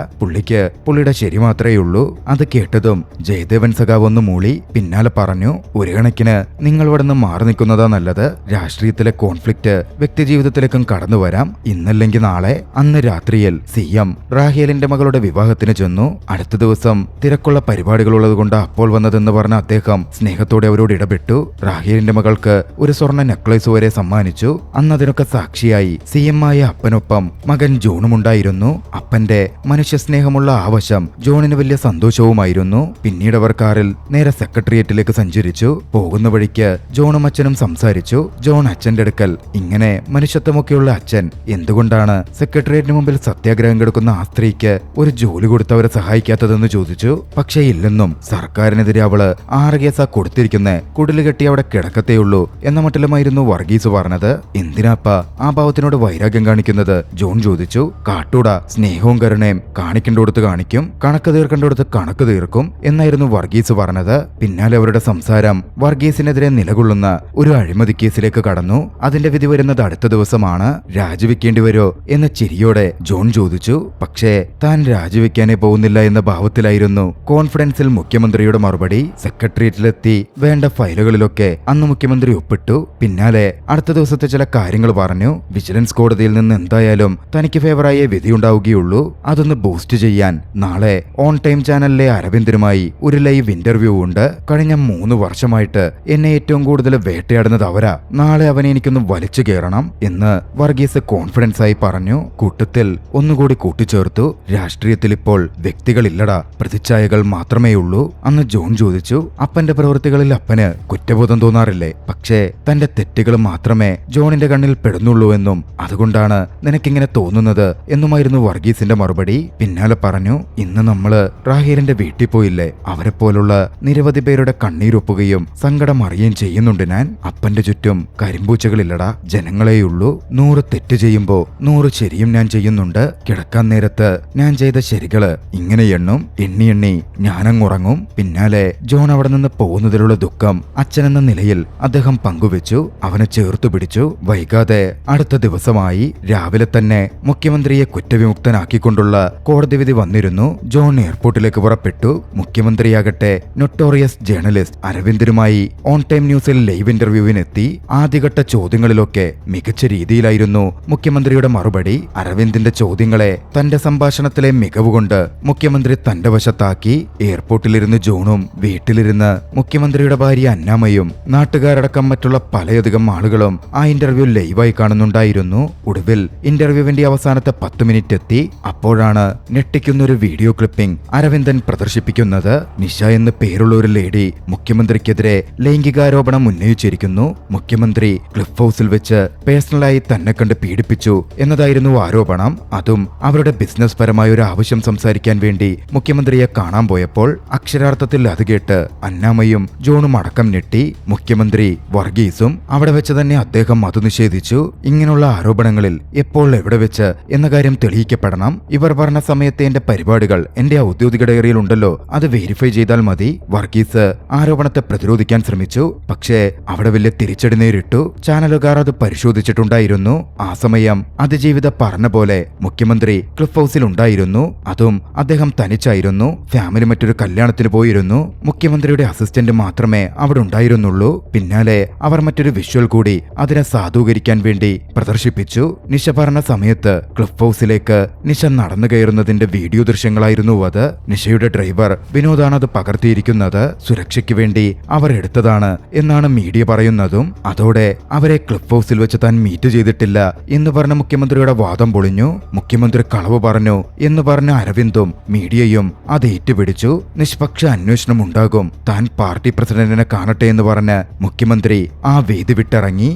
പുള്ളിയുടെ ശരി മാത്രമേ ഉള്ളൂ. അത് കേട്ടതും ജയദേവൻ സഖാവ് ഒന്ന് മൂളി. പിന്നാലെ പറഞ്ഞു, ഒരു കണക്കിന് നിങ്ങൾ ഇവിടെ നിന്ന് മാറി നിൽക്കുന്നതാ നല്ലത്. രാഷ്ട്രീയത്തിലെ കോൺഫ്ലിക്റ്റ് വ്യക്തിജീവിതത്തിലേക്കും കടന്നു വരാം. ഇന്നല്ലെങ്കിൽ നാളെ. അന്ന് രാത്രിയിൽ CM റാഹേലിന്റെ മകളുടെ വിവാഹത്തിന് ചെന്നു. അടുത്ത ദിവസം തിരക്കുള്ള പരിപാടികളുള്ളത് കൊണ്ട് അപ്പോൾ വന്നതെന്ന് പറഞ്ഞ അദ്ദേഹം സ്നേഹത്തോടെ അവരോട് ഇടപെട്ടു. റാഹേലിന്റെ മകൾക്ക് ഒരു സ്വർണ്ണ നെക്ലേസ് വരെ സമ്മാനിച്ചു. അന്ന് അതിനൊക്കെ സാക്ഷിയായി CM ആയ അപ്പനൊപ്പം മകൻ ജോണുമുണ്ടായിരുന്നു. അപ്പന്റെ മനുഷ്യസ്നേഹമുള്ള ആവശ്യം ജോണിന് വലിയ സന്തോഷവുമായിരുന്നു. പിന്നീട് അവർ കാറിൽ നേരെ സെക്രട്ടേറിയറ്റിലേക്ക് സഞ്ചരിച്ചു. പോകുന്ന വഴിക്ക് ജോണും അച്ഛനും സംസാരിച്ചു. ജോൺ അച്ഛന്റെ അടുക്കൽ ഇങ്ങനെ മനുഷ്യത്വമൊക്കെയുള്ള അച്ഛൻ എന്തുകൊണ്ടാണ് സെക്രട്ടേറിയറ്റിന് മുമ്പിൽ സത്യാഗ്രഹം കിടക്കുന്ന ആ സ്ത്രീക്ക് ഒരു ജോലി കൊടുത്തവരെ സഹായിക്കാത്തതെന്ന് ചോദിച്ചു. പക്ഷേ ഇല്ലെന്നും സർക്കാരിനെതിരെ അവള് 6 കേസാ കൊടുത്തിരിക്കുന്നേ, കുടില് കെട്ടി അവിടെ കിടക്കത്തേയുള്ളൂ എന്ന മട്ടിലുമായിരുന്നു വർഗീസ് പറഞ്ഞത്. എന്തിനാപ്പാ ആ ഭാവത്തിനോട് വൈരാഗ്യം കാണിക്കുന്നത്? ജോൺ ചോദിച്ചു. കാട്ടൂടാ, സ്നേഹവും കരുണയും കാണിക്കേണ്ടടുത്ത് കാണിക്കും, കണക്ക് തീർക്കേണ്ടടുത്ത് കണക്ക് തീർക്കും എന്നായിരുന്നു വർഗീസ് പറഞ്ഞത്. പിന്നാലെ അവരുടെ സംസാരം വർഗീസിനെതിരെ നിലകൊള്ളുന്ന ഒരു അഴിമതി കേസിലേക്ക് കടന്നു. അതിന്റെ വിധി വരുന്നത് അടുത്ത ദിവസമാണ്. രാജിവെക്കേണ്ടി വരുമോ എന്ന് ചിരിയോടെ ജോൺ ചോദിച്ചു. പക്ഷേ താൻ രാജിവെക്കാനേ പോകുന്നില്ല എന്ന ഭാവത്തിലായിരുന്നു കോൺഫിഡൻസിൽ മുഖ്യമന്ത്രിയുടെ മറുപടി. സെക്രട്ടേറിയറ്റിലെത്തി വേണ്ട ഫയലുകളിലൊക്കെ അന്ന് മുഖ്യമന്ത്രി ഒപ്പിട്ടു. പിന്നാലെ അടുത്ത ദിവസത്തെ ചില കാര്യങ്ങൾ പറഞ്ഞു. വിജിലൻസ് കോടതിയിൽ നിന്ന് എന്തായാലും തനിക്ക് ഫേവറായ വിധിയുണ്ടാവുകയുള്ളൂ. അതൊന്ന് ബൂസ്റ്റ് ചെയ്യാൻ നാളെ ഓൺ ടൈം ചാനലിലെ അരവിന്ദനുമായി ഒരു ലൈവ് ഇന്റർവ്യൂ ഉണ്ട്. കഴിഞ്ഞ 3 വർഷമായിട്ട് എന്നെ ഏറ്റവും കൂടുതൽ വേട്ടയാടുന്നത് അവരാ. നാളെ അവനെ എനിക്കൊന്ന് വലിച്ചു കയറണം എന്ന് വർഗീസ് കോൺഫിഡൻസ് ആയി പറഞ്ഞു. കൂട്ടത്തിൽ ഒന്നുകൂടി കൂട്ടിച്ചേർത്തു, രാഷ്ട്രീയത്തിൽ ഇപ്പോൾ വ്യക്തികളില്ലടാ, പ്രതിച്ഛായകൾ മാത്രമേ ഉള്ളൂ. അന്ന് ജോൺ ചോദിച്ചു, അപ്പന്റെ പ്രവൃത്തികളിൽ അപ്പന് കുറ്റബോധം തോന്നാറില്ലേ? പക്ഷേ തന്റെ തെറ്റുകൾ മാത്രമേ ജോണിന്റെ കണ്ണിൽ പെടുന്നുള്ളൂ എന്നും അതുകൊണ്ടാണ് നിനക്കിങ്ങനെ തോന്നുന്നത് എന്നുമായിരുന്നു വർഗീസിന്റെ മറുപടി. പിന്നാലെ പറഞ്ഞു, ഇന്ന് നമ്മള് റാഹേലിന്റെ വീട്ടിൽ പോയില്ലേ, അവരെ പോലുള്ള നിരവധി പേരുടെ കണ്ണീരൊപ്പുകയും സങ്കടം അറിയുകയും ചെയ്യുന്നുണ്ട് ഞാൻ. അപ്പന്റെ ചുറ്റും കരിമ്പൂച്ചകളില്ലടാ, ജനങ്ങളെയുള്ളൂ. 100 തെറ്റ് ചെയ്യുമ്പോ 100 ശരിയും ഞാൻ ചെയ്യുന്നുണ്ട്. കിടക്കാൻ നേരത്ത് ഞാൻ ചെയ്ത ശരികള് ഇങ്ങനെ എണ്ണി എണ്ണി ഞാനങ്ങുറങ്ങും. പിന്നാലെ ജോൺ അവിടെ നിന്ന് പോകുന്നതിലുള്ള ദുഃഖം അച്ഛനെന്ന നിലയിൽ അദ്ദേഹം പങ്കുവെച്ചു. അവനെ ചേർത്തു പിടിച്ചു. വൈകാതെ അടുത്ത ദിവസമായി. രാവിലെ തന്നെ മുഖ്യമന്ത്രിയെ കുറ്റവിമുക്തനാക്കിക്കൊണ്ടുള്ള കോടതി വിധി വന്നിരുന്നു. ജോൺ എയർപോർട്ടിലേക്ക് പുറപ്പെട്ടു. മുഖ്യമന്ത്രിയാകട്ടെ നൊട്ടോറിയസ് ജേർണലിസ്റ്റ് അരവിന്ദനുമായി ഓൺ ടൈം ന്യൂസിൽ ലൈവ് ഇന്റർവ്യൂവിനെത്തി. ആദ്യഘട്ട ചോദ്യങ്ങളിലൊക്കെ മികച്ച രീതിയിലായിരുന്നു മുഖ്യമന്ത്രിയുടെ മറുപടി. അരവിന്ദിന്റെ ചോദ്യങ്ങളെ തന്റെ സംഭാഷണത്തിലെ മികവുകൊണ്ട് മുഖ്യമന്ത്രി തന്റെ വശത്താക്കി. എയർപോർട്ടിലിരുന്ന് ജോണും വീട്ടിലിരുന്ന് മുഖ്യമന്ത്രിയുടെ ഭാര്യ അന്നാമയും നാട്ടുകാരടക്കം മറ്റുള്ള പലയധികം ആളുകളും ആ ഇന്റർവ്യൂ ലൈവായി കാണുന്നുണ്ടായിരുന്നു. ഒടുവിൽ ഇന്റർവ്യൂവിന്റെ അവസാനത്തെ 10 മിനിറ്റ് എത്തി. അപ്പോഴാണ് ഞെട്ടിക്കുന്നൊരു വീഡിയോ ക്ലിപ്പിംഗ് അരവിന്ദൻ പ്രദർശിപ്പിക്കുന്നത്. നിഷ എന്ന് പേരുള്ള ഒരു ലേഡി മുഖ്യമന്ത്രിക്കെതിരെ ലൈംഗികാരോപണം ഉന്നയിച്ചിരിക്കുന്നു. മുഖ്യമന്ത്രി ക്ലിഫ് ഹൗസിൽ വെച്ച് പേഴ്സണലായി തന്നെ കണ്ട് പീഡിപ്പിച്ചു എന്നതായിരുന്നു ആരോപണം. അതും അവരുടെ ബിസിനസ് പരമായ ഒരു ആവശ്യം സംസാരിക്കാൻ വേണ്ടി മുഖ്യമന്ത്രിയെ കാണാൻ പോയപ്പോൾ. അക്ഷരാർത്ഥത്തിൽ അത് കേട്ട് അന്നാമയും ജോണും അടക്കം ഞെട്ടി. മുഖ്യമന്ത്രി വർഗീസും അവിടെ വെച്ച് തന്നെ അദ്ദേഹം അത് നിഷേധിച്ചു. ഇങ്ങനെയുള്ള ആരോപണങ്ങളിൽ എപ്പോൾ എവിടെ വെച്ച് എന്ന കാര്യം തെളിയിക്കപ്പെടണം. ഇവർ പറഞ്ഞ സമയത്തെ എന്റെ പരിപാടികൾ എന്റെ ഔദ്യോഗിക ഡയറിയിൽ ഉണ്ടല്ലോ, അത് വെരിഫൈ ചെയ്താൽ മതി. വർഗീസ് ആരോപണത്തെ പ്രതിരോധിക്കാൻ ശ്രമിച്ചു. പക്ഷേ അവിടെ വലിയ തിരിച്ചടി നേരിട്ടു. ചാനലുകാർ അത് പരിശോധിച്ചിട്ടുണ്ടായിരുന്നു. ആ സമയം അതിജീവിത പറഞ്ഞ പോലെ മുഖ്യമന്ത്രി ക്ലിഫ് ഹൗസിൽ ഉണ്ടായിരുന്നു. അതും അദ്ദേഹം തനിച്ചായിരുന്നു. ഫാമിലി മറ്റൊരു കല്യാണത്തിന് പോയിരുന്നു. മുഖ്യമന്ത്രിയുടെ അസിസ്റ്റന്റ് മാത്രമേ അവിടെ ഉണ്ടായിരുന്നുള്ളൂ. പിന്നാലെ അവർ മറ്റൊരു വിഷ്വൽ കൂടി അതിനെ സാധൂകരിക്കാൻ വേണ്ടി പ്രദർശിപ്പിച്ചു. നിഷ പറഞ്ഞ സമയത്ത് ക്ലിഫ് ഹൗസിലേക്ക് നിഷ നടന്നു കയറുന്നതിന്റെ വീഡിയോ ദൃശ്യങ്ങളായിരുന്നു അത്. നിഷയുടെ ഡ്രൈവർ വിനോദാണ് അത് പകർത്തിയിരിക്കുന്നത്. സുരക്ഷയ്ക്ക് വേണ്ടി അവർ എടുത്തതാണ് എന്നാണ് മീഡിയ പറയുന്നതും. അതോടെ അവരെ ക്ലിഫ് ഹൗസിൽ വെച്ച് താൻ മീറ്റ് ചെയ്തിട്ടില്ല എന്ന് പറഞ്ഞ മുഖ്യമന്ത്രിയുടെ വാദം പൊളിഞ്ഞു. മുഖ്യമന്ത്രി കളവ് പറഞ്ഞു എന്ന് പറഞ്ഞ അരവിന്ദും മീഡിയയും അത് ഏറ്റുപിടിച്ചു. നിഷ്പക്ഷ അന്വേഷണം ഉണ്ടാകും, താൻ പാർട്ടി പ്രസിഡന്റിനെ കാണട്ടെ എന്ന് പറഞ്ഞ് മുഖ്യമന്ത്രി ആ വേദി വിട്ടിറങ്ങി.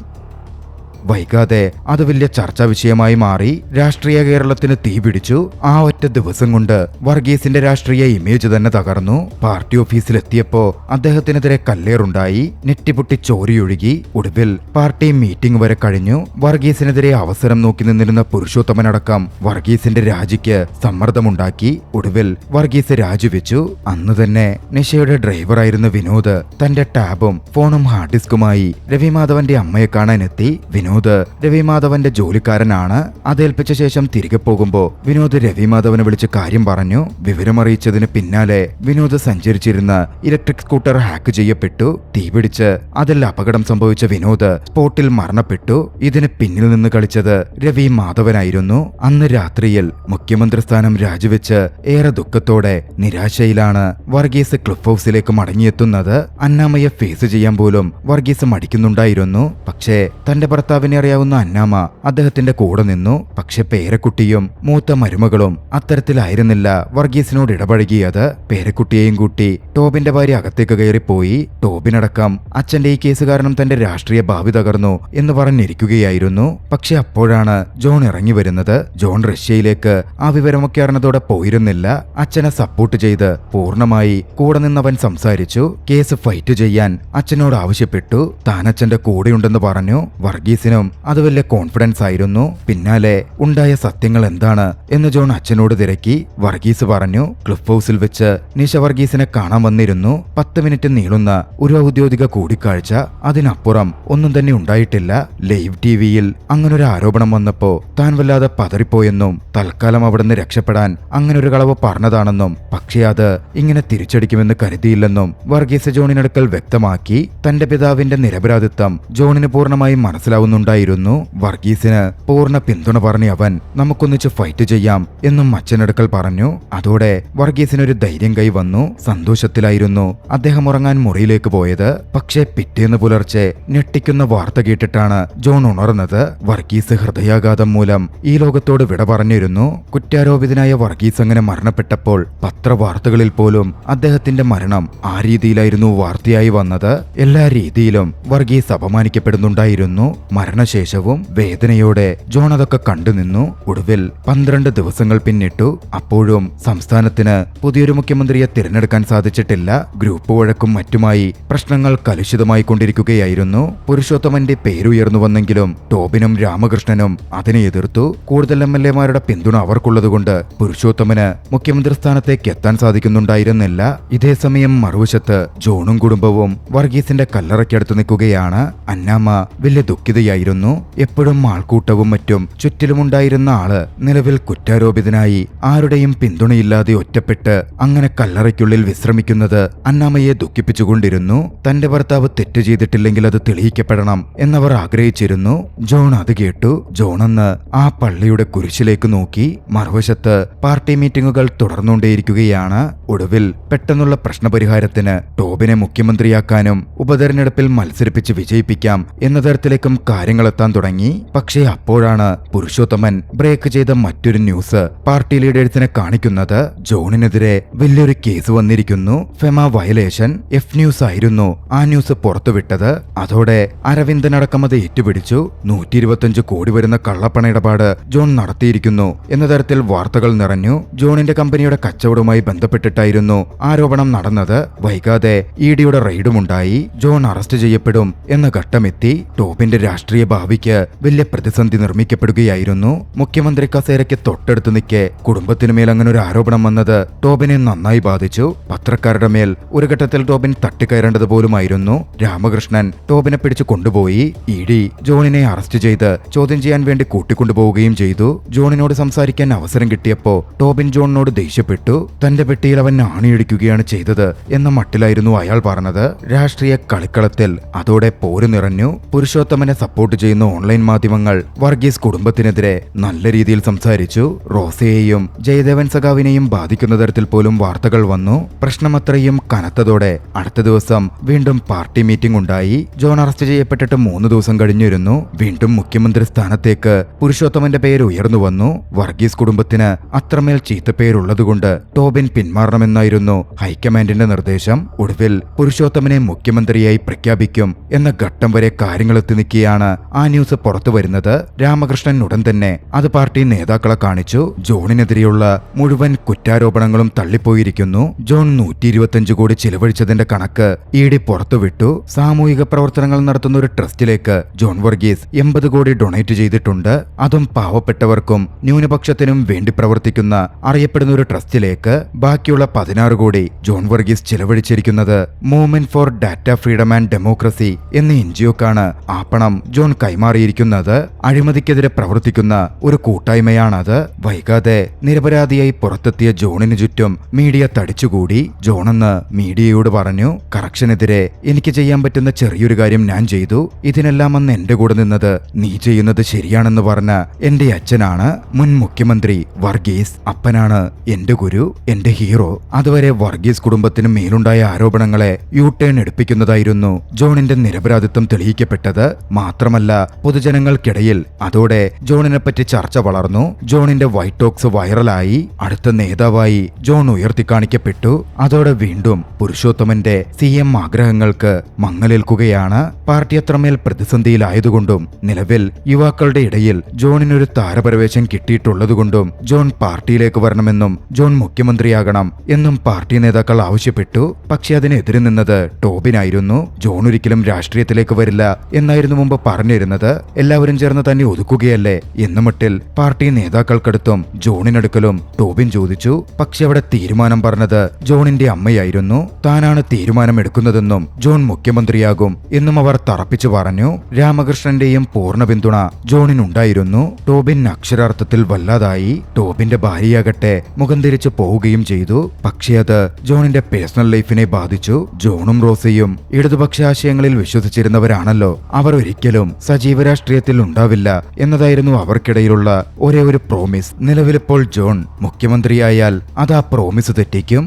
വൈകാതെ അത് വലിയ ചർച്ചാ വിഷയമായി മാറി. രാഷ്ട്രീയ കേരളത്തിന് തീ പിടിച്ചു. ആ ഒറ്റ ദിവസം കൊണ്ട് വർഗീസിന്റെ രാഷ്ട്രീയ ഇമേജ് തന്നെ തകർന്നു. പാർട്ടി ഓഫീസിലെത്തിയപ്പോ അദ്ദേഹത്തിനെതിരെ കല്ലേറുണ്ടായി. നെറ്റിപൊട്ടി ചോരിയൊഴുകി. ഒടുവിൽ പാർട്ടി മീറ്റിംഗ് വരെ കഴിഞ്ഞു. വർഗീസിനെതിരെ അവസരം നോക്കി നിന്നിരുന്ന പുരുഷോത്തമനടക്കം വർഗീസിന്റെ രാജിക്ക് സമ്മർദ്ദമുണ്ടാക്കി. ഒടുവിൽ വർഗീസ് രാജിവെച്ചു. അന്ന് തന്നെ നിഷയുടെ ഡ്രൈവറായിരുന്ന വിനോദ് തന്റെ ടാബും ഫോണും ഹാർഡ് ഡിസ്കുമായി രവിമാധവന്റെ അമ്മയെ കാണാനെത്തി. വിനോദ് രവിമാധവന്റെ ജോലിക്കാരനാണ്. അതേൽപ്പിച്ച ശേഷം തിരികെ പോകുമ്പോ വിനോദ് രവിമാധവനെ വിളിച്ച് കാര്യം പറഞ്ഞു. വിവരമറിയിച്ചതിന് പിന്നാലെ വിനോദ് സഞ്ചരിച്ചിരുന്ന ഇലക്ട്രിക് സ്കൂട്ടർ ഹാക്ക് ചെയ്യപ്പെട്ടു. തീപിടിച്ച് അതിൽ അപകടം സംഭവിച്ച വിനോദ് സ്പോട്ടിൽ മരണപ്പെട്ടു. ഇതിന് പിന്നിൽ നിന്ന് കളിച്ചത് രവിമാധവനായിരുന്നു. അന്ന് രാത്രിയിൽ മുഖ്യമന്ത്രി സ്ഥാനം രാജിവെച്ച് ഏറെ ദുഃഖത്തോടെ നിരാശയിലാണ് വർഗീസ് ക്ലിഫ് ഹൗസിലേക്ക് മടങ്ങിയെത്തുന്നത്. അന്നാമയെ ഫേസ് ചെയ്യാൻ പോലും വർഗീസ് മടിക്കുന്നുണ്ടായിരുന്നു. പക്ഷേ തന്റെ ഭർത്താവിനെ അറിയാവുന്ന അന്നാമ അദ്ദേഹത്തിന്റെ കൂടെ നിന്നു. പക്ഷെ പേരക്കുട്ടിയും മൂത്ത മരുമകളും അത്തരത്തിലായിരുന്നില്ല വർഗീസിനോട് ഇടപഴകിയത്. പേരക്കുട്ടിയെയും കൂട്ടി ടോബിന്റെ ഭാര്യ അകത്തേക്ക് കയറിപ്പോയി. ടോബിനടക്കം അച്ഛന്റെ ഈ കേസ് കാരണം തന്റെ രാഷ്ട്രീയ ഭാവി തകർന്നു എന്ന് പറഞ്ഞിരിക്കുകയായിരുന്നു. പക്ഷെ അപ്പോഴാണ് ജോൺ ഇറങ്ങി വരുന്നത്. ജോൺ റഷ്യയിലേക്ക് ആ വിവരമൊക്കെ അറിഞ്ഞതോടെ പോയിരുന്നില്ല. അച്ഛനെ സപ്പോർട്ട് ചെയ്ത് പൂർണ്ണമായി കൂടെ നിന്നവൻ സംസാരിച്ചു. കേസ് ഫൈറ്റ് ചെയ്യാൻ അച്ഛനോട് ആവശ്യപ്പെട്ടു. താൻ അച്ഛന്റെ കൂടെയുണ്ടെന്ന് പറഞ്ഞു. വർഗീസിനും അത് വലിയ കോൺഫിഡൻസ് ആയിരുന്നു. പിന്നാലെ ഉണ്ടായ സത്യങ്ങൾ എന്താണ് എന്ന് ജോൺ അച്ഛനോട് തിരക്കി. വർഗീസ് പറഞ്ഞു, ക്ലിഫ് ഹൗസിൽ വെച്ച് നിഷ വർഗീസിനെ കാണാൻ വന്നിരുന്നു. 10 മിനിറ്റ് നീളുന്ന ഒരു ഔദ്യോഗിക കൂടിക്കാഴ്ച. അതിനപ്പുറം ഒന്നും തന്നെ ഉണ്ടായിട്ടില്ല. ലൈവ് ടിവിയിൽ അങ്ങനൊരു ആരോപണം വന്നപ്പോ താൻ വല്ലാതെ പതറിപ്പോയെന്നും തൽക്കാലം അവിടുന്ന് രക്ഷപ്പെടാൻ അങ്ങനൊരു കളവ് പറഞ്ഞതാണെന്നും പക്ഷേ അത് ഇങ്ങനെ തിരിച്ചടിക്കുമെന്ന് കരുതിയില്ലെന്നും വർഗീസ് ജോണിനടുക്കൽ വ്യക്തമാക്കി. തന്റെ പിതാവിന്റെ നിരപരാധിത്വം ജോണിന് പൂർണ്ണമായി മനസ്സിലാവുന്നുണ്ടായിരുന്നു. വർഗീസിന് പൂർണ്ണ പിന്തുണ പറഞ്ഞ അവൻ നമുക്കൊന്നിച്ച് ഫൈറ്റ് ചെയ്യാം എന്നും അച്ഛനടുക്കൽ പറഞ്ഞു. അതോടെ വർഗീസിനൊരു ധൈര്യം കൈവന്നു. സന്തോഷത്തിലായിരുന്നു അദ്ദേഹം ഉറങ്ങാൻ മുറിയിലേക്ക് പോയത്. പക്ഷേ പിറ്റേന്ന് പുലർച്ചെ ഞെട്ടിക്കുന്ന വാർത്ത കേട്ടിട്ടാണ് ജോൺ ഉണർന്നത്. വർഗീസ് ഹൃദയാഘാതം മൂലം ഈ ലോകത്തോട് വിട പറഞ്ഞിരുന്നു. കുറ്റാരോപിതനായ വർഗീസ് അങ്ങനെ മരണപ്പെട്ടപ്പോൾ പത്രവാർത്തകളിൽ പോലും അദ്ദേഹത്തിന്റെ മരണം ആ രീതിയിലായിരുന്നു വാർത്തയായി വന്നത്. എല്ലാ രീതിയിലും വർഗീസ് അപമാനിക്കപ്പെടുന്നുണ്ടായിരുന്നു. മരണശേഷവും വേദനയോടെ ജോൺ അതൊക്കെ കണ്ടുനിന്നു. ഒടുവിൽ 12 ദിവസങ്ങൾ പിന്നിട്ടു. അപ്പോഴും സംസ്ഥാനത്തിന് പുതിയൊരു മുഖ്യമന്ത്രിയെ തിരഞ്ഞെടുക്കാൻ സാധിച്ചിട്ടില്ല. ഗ്രൂപ്പ് വഴക്കും മറ്റുമായി പ്രശ്നങ്ങൾ കലുഷിതമായി കൊണ്ടിരിക്കുകയായിരുന്നു. പുരുഷോത്തമന്റെ പേരുയർന്നു വന്നെങ്കിലും ടോബിനും രാമകൃഷ്ണനും അതിനെ എതിർത്തു. കൂടുതൽ MLA-മാരുടെ പിന്തുണ അവർക്കുള്ളതുകൊണ്ട് പുരുഷോത്തമന് മുഖ്യമന്ത്രി സ്ഥാനത്തേക്ക് എത്താൻ സാധിക്കുന്നുണ്ടായിരുന്നില്ല. ഇതേസമയം മറുവശത്ത് ജോണും കുടുംബവും വർഗീസിന്റെ കല്ലറയ്ക്കടുത്ത് നിൽക്കുകയാണ്. അന്നാമ വലിയ ദുഃഖിതയായിരുന്നു. എപ്പോഴും ആൾക്കൂട്ടവും മറ്റും ചുറ്റിലുമുണ്ടായിരുന്ന ആള് നിലവിൽ കുറ്റാരോപിതനായി ആരുടെയും പിന്തുണയില്ലാതെ ഒറ്റപ്പെട്ട് അങ്ങനെ കല്ലറയ്ക്കുള്ളിൽ വിശ്രമിക്കുന്നത് അന്നാമയെ ദുഃഖിപ്പിച്ചുകൊണ്ടിരുന്നു. തന്റെ ഭർത്താവ് തെറ്റ് ചെയ്തിട്ടില്ലെങ്കിൽ അത് തെളിയിക്കപ്പെടണം എന്നവർ ആഗ്രഹിച്ചിരുന്നു. ജോൺ അത് കേട്ടു. ജോൺ അന്ന് ആ പള്ളിയുടെ കുരിശിലേക്ക് നോക്കി. മറുവശത്ത് പാർട്ടി മീറ്റിംഗുകൾ തുടർന്നുകൊണ്ടേയിരിക്കുകയാണ്. ഒടുവിൽ പെട്ടെന്നുള്ള പ്രശ്നപരിഹാരത്തിന് ടോബിനെ മുഖ്യമന്ത്രിയാക്കാനും ഉപതെരഞ്ഞെടുപ്പിൽ മത്സരിപ്പിച്ച് വിജയിപ്പിക്കാം എന്ന തരത്തിലേക്കും കാര്യങ്ങളെത്താൻ തുടങ്ങി. പക്ഷേ അപ്പോഴാണ് പുരുഷോത്തമൻ ബ്രേക്ക് ചെയ്ത മറ്റൊരു ന്യൂസ് പാർട്ടി ലീഡേഴ്സിനെ കാണിക്കുന്നത്. ജോണിനെതിരെ വലിയൊരു കേസ് വന്നിരിക്കുന്നു. FEMA violation. F ന്യൂസ് ആയിരുന്നു ആ ന്യൂസ് പുറത്തുവിട്ടത്. അതോടെ അരവിന്ദനടക്കം അത് ഏറ്റുപിടിച്ചു. 125 കോടി വരുന്ന കള്ളപ്പണ ഇടപാട് ജോൺ നടത്തിയിരിക്കുന്നു എന്ന തരത്തിൽ വാർത്തകൾ നിറഞ്ഞു. ജോണിന്റെ കമ്പനിയുടെ കച്ചവടവുമായി ബന്ധപ്പെട്ടിട്ടായിരുന്നു ആരോപണം നടന്നത്. വൈകാതെ EDയുടെ റെയ്ഡുമുണ്ടായി. ജോൺ അറസ്റ്റ് ചെയ്യപ്പെടും എന്ന ഘട്ടമെത്തി. ടോബിന്റെ രാഷ്ട്രീയ രാഷ്ട്രീയ ഭാവിക്ക് വലിയ പ്രതിസന്ധി നിർമ്മിക്കപ്പെടുകയായിരുന്നു. മുഖ്യമന്ത്രി കസേരയ്ക്ക് തൊട്ടടുത്ത് നിൽക്കെ കുടുംബത്തിനുമേൽ അങ്ങനെ ഒരു ആരോപണം വന്നത് ടോബിനെ നന്നായി ബാധിച്ചു. പത്രക്കാരുടെ മേൽ ഒരു ഘട്ടത്തിൽ ടോബിൻ തട്ടിക്കയറേണ്ടത് പോലുമായിരുന്നു. രാമകൃഷ്ണൻ ടോബിനെ പിടിച്ചു കൊണ്ടുപോയി. ഇഡി ജോണിനെ അറസ്റ്റ് ചെയ്ത് ചോദ്യം ചെയ്യാൻ വേണ്ടി കൂട്ടിക്കൊണ്ടുപോവുകയും ചെയ്തു. ജോണിനോട് സംസാരിക്കാൻ അവസരം കിട്ടിയപ്പോ ടോബിൻ ജോണിനോട് ദേഷ്യപ്പെട്ടു. തന്റെ പെട്ടിയിൽ അവൻ ആണിയടിക്കുകയാണ് ചെയ്തത് എന്ന മട്ടിലായിരുന്നു അയാൾ പറഞ്ഞത്. രാഷ്ട്രീയ കളിക്കളത്തിൽ അതോടെ പോര് നിറഞ്ഞു. പുരുഷോത്തമനെ സപ്പോർട്ട് ചെയ്യുന്ന ഓൺലൈൻ മാധ്യമങ്ങൾ വർഗീസ് കുടുംബത്തിനെതിരെ നല്ല രീതിയിൽ സംസാരിച്ചു. റോസയെയും ജയദേവൻ സഖാവിനെയും ബാധിക്കുന്ന തരത്തിൽ പോലും വാർത്തകൾ വന്നു. പ്രശ്നമത്രയും കനത്തതോടെ അടുത്ത ദിവസം വീണ്ടും പാർട്ടി മീറ്റിംഗ് ഉണ്ടായി. ജോൺ അറസ്റ്റ് ചെയ്യപ്പെട്ടിട്ട് 3 ദിവസം കഴിഞ്ഞിരുന്നു. വീണ്ടും മുഖ്യമന്ത്രി സ്ഥാനത്തേക്ക് പുരുഷോത്തമന്റെ പേര് ഉയർന്നു വന്നു. വർഗീസ് കുടുംബത്തിന് അത്രമേൽ ചീത്തപ്പേരുള്ളതുകൊണ്ട് ടോബിൻ പിന്മാറണമെന്നായിരുന്നു ഹൈക്കമാൻഡിന്റെ നിർദ്ദേശം. ഒടുവിൽ പുരുഷോത്തമനെ മുഖ്യമന്ത്രിയായി പ്രഖ്യാപിക്കും എന്ന ഘട്ടം വരെ കാര്യങ്ങൾ എത്തി നിൽക്കുകയാണ് ആ ന്യൂസ് പുറത്തു വരുന്നത്. രാമകൃഷ്ണൻ ഉടൻ തന്നെ അത് പാർട്ടി നേതാക്കളെ കാണിച്ചു. ജോണിനെതിരെയുള്ള മുഴുവൻ കുറ്റാരോപണങ്ങളും തള്ളിപ്പോയിരിക്കുന്നു. ജോൺ 125 കോടി ചിലവഴിച്ചതിന്റെ കണക്ക് ഇഡി പുറത്തുവിട്ടു. സാമൂഹിക പ്രവർത്തനങ്ങൾ നടത്തുന്ന ഒരു ട്രസ്റ്റിലേക്ക് ജോൺ വർഗീസ് 80 കോടി ഡൊണേറ്റ് ചെയ്തിട്ടുണ്ട്. അതും പാവപ്പെട്ടവർക്കും ന്യൂനപക്ഷത്തിനും വേണ്ടി പ്രവർത്തിക്കുന്ന അറിയപ്പെടുന്ന ഒരു ട്രസ്റ്റിലേക്ക്. ബാക്കിയുള്ള 16 കോടി ജോൺ വർഗീസ് ചിലവഴിച്ചിരിക്കുന്നത് movement for data freedom and democracy എന്ന എൻജിഒക്കാണ് ആ പണം ജോൺ കൈമാറിയിരിക്കുന്നത്. അഴിമതിക്കെതിരെ പ്രവർത്തിക്കുന്ന ഒരു കൂട്ടായ്മയാണത്. വൈകാതെ നിരപരാധിയായി പുറത്തെത്തിയ ജോണിന് ചുറ്റും മീഡിയ തടിച്ചുകൂടി. ജോണെന്ന് മീഡിയയോട് പറഞ്ഞു, കറക്ഷനെതിരെ എനിക്ക് ചെയ്യാൻ പറ്റുന്ന ചെറിയൊരു കാര്യം ഞാൻ ചെയ്തു. ഇതിനെല്ലാം അന്ന് എന്റെ കൂടെ നിന്നത് നീ ചെയ്യുന്നത് ശരിയാണെന്ന് പറഞ്ഞ എന്റെ അച്ഛനാണ്. മുൻ മുഖ്യമന്ത്രി വർഗീസ്. അപ്പനാണ് എന്റെ ഗുരു, എന്റെ ഹീറോ. അതുവരെ വർഗീസ് കുടുംബത്തിന് മേലുണ്ടായ ആരോപണങ്ങളെ യു-ടേൺ എടുപ്പിക്കുന്നതായിരുന്നു ജോണിന്റെ നിരപരാധിത്വം തെളിയിക്കപ്പെട്ടത്. മാത്രമല്ല പൊതുജനങ്ങൾക്കിടയിൽ അതോടെ ജോണിനെ പറ്റി ചർച്ച വളർന്നു. ജോണിന്റെ വൈറ്റ് ടോക്സ് വൈറലായി. അടുത്ത നേതാവായി ജോൺ ഉയർത്തിക്കാണിക്കപ്പെട്ടു. അതോടെ വീണ്ടും പുരുഷോത്തമന്റെ CM ആഗ്രഹങ്ങൾക്ക് മങ്ങലേൽക്കുകയാണ്. പാർട്ടി അത്രമേൽ പ്രതിസന്ധിയിലായതുകൊണ്ടും നിലവിൽ യുവാക്കളുടെ ഇടയിൽ ജോണിനൊരു താരപരവേശം കിട്ടിയിട്ടുള്ളതുകൊണ്ടും ജോൺ പാർട്ടിയിലേക്ക് വരണമെന്നും ജോൺ മുഖ്യമന്ത്രിയാകണം എന്നും പാർട്ടി നേതാക്കൾ ആവശ്യപ്പെട്ടു. പക്ഷെ അതിനെതിരെ നിന്നത് ടോബിനായിരുന്നു. ജോൺ ഒരിക്കലും രാഷ്ട്രീയത്തിലേക്ക് വരില്ല എന്നായിരുന്നു മുമ്പ് പറഞ്ഞിരുന്നത്. എല്ലാവരും ചേർന്ന് തന്നെ ഒതുക്കുകയല്ലേ എന്ന മട്ടിൽ പാർട്ടി നേതാക്കൾക്കടുത്തും ജോണിനടുക്കലും ടോബിൻ ചോദിച്ചു. പക്ഷെ അവിടെ തീരുമാനം പറഞ്ഞത് ജോണിന്റെ അമ്മയായിരുന്നു. താനാണ് തീരുമാനമെടുക്കുന്നതെന്നും ജോൺ മുഖ്യമന്ത്രിയാകും എന്നും അവർ തറപ്പിച്ചു പറഞ്ഞു. രാമകൃഷ്ണന്റെയും പൂർണ്ണ പിന്തുണ ജോണിനുണ്ടായിരുന്നു. ടോബിൻ അക്ഷരാർത്ഥത്തിൽ വല്ലാതായി. ടോബിന്റെ ഭാര്യയാകട്ടെ മുഖം തിരിച്ചു പോവുകയും ചെയ്തു. പക്ഷേ അത് ജോണിന്റെ പേഴ്സണൽ ലൈഫിനെ ബാധിച്ചു. ജോണും റോസയും ഇടതുപക്ഷ ആശയങ്ങളിൽ വിശ്വസിച്ചിരുന്നവരാണല്ലോ. അവർ ഒരിക്കലും സജീവ രാഷ്ട്രീയത്തിൽ ഉണ്ടാവില്ല എന്നതായിരുന്നു അവർക്കിടയിലുള്ള ഒരേ ഒരു പ്രോമിസ്. നിലവിലിപ്പോൾ ജോൺ മുഖ്യമന്ത്രിയായാൽ അത് ആ പ്രോമിസ് തെറ്റിക്കും.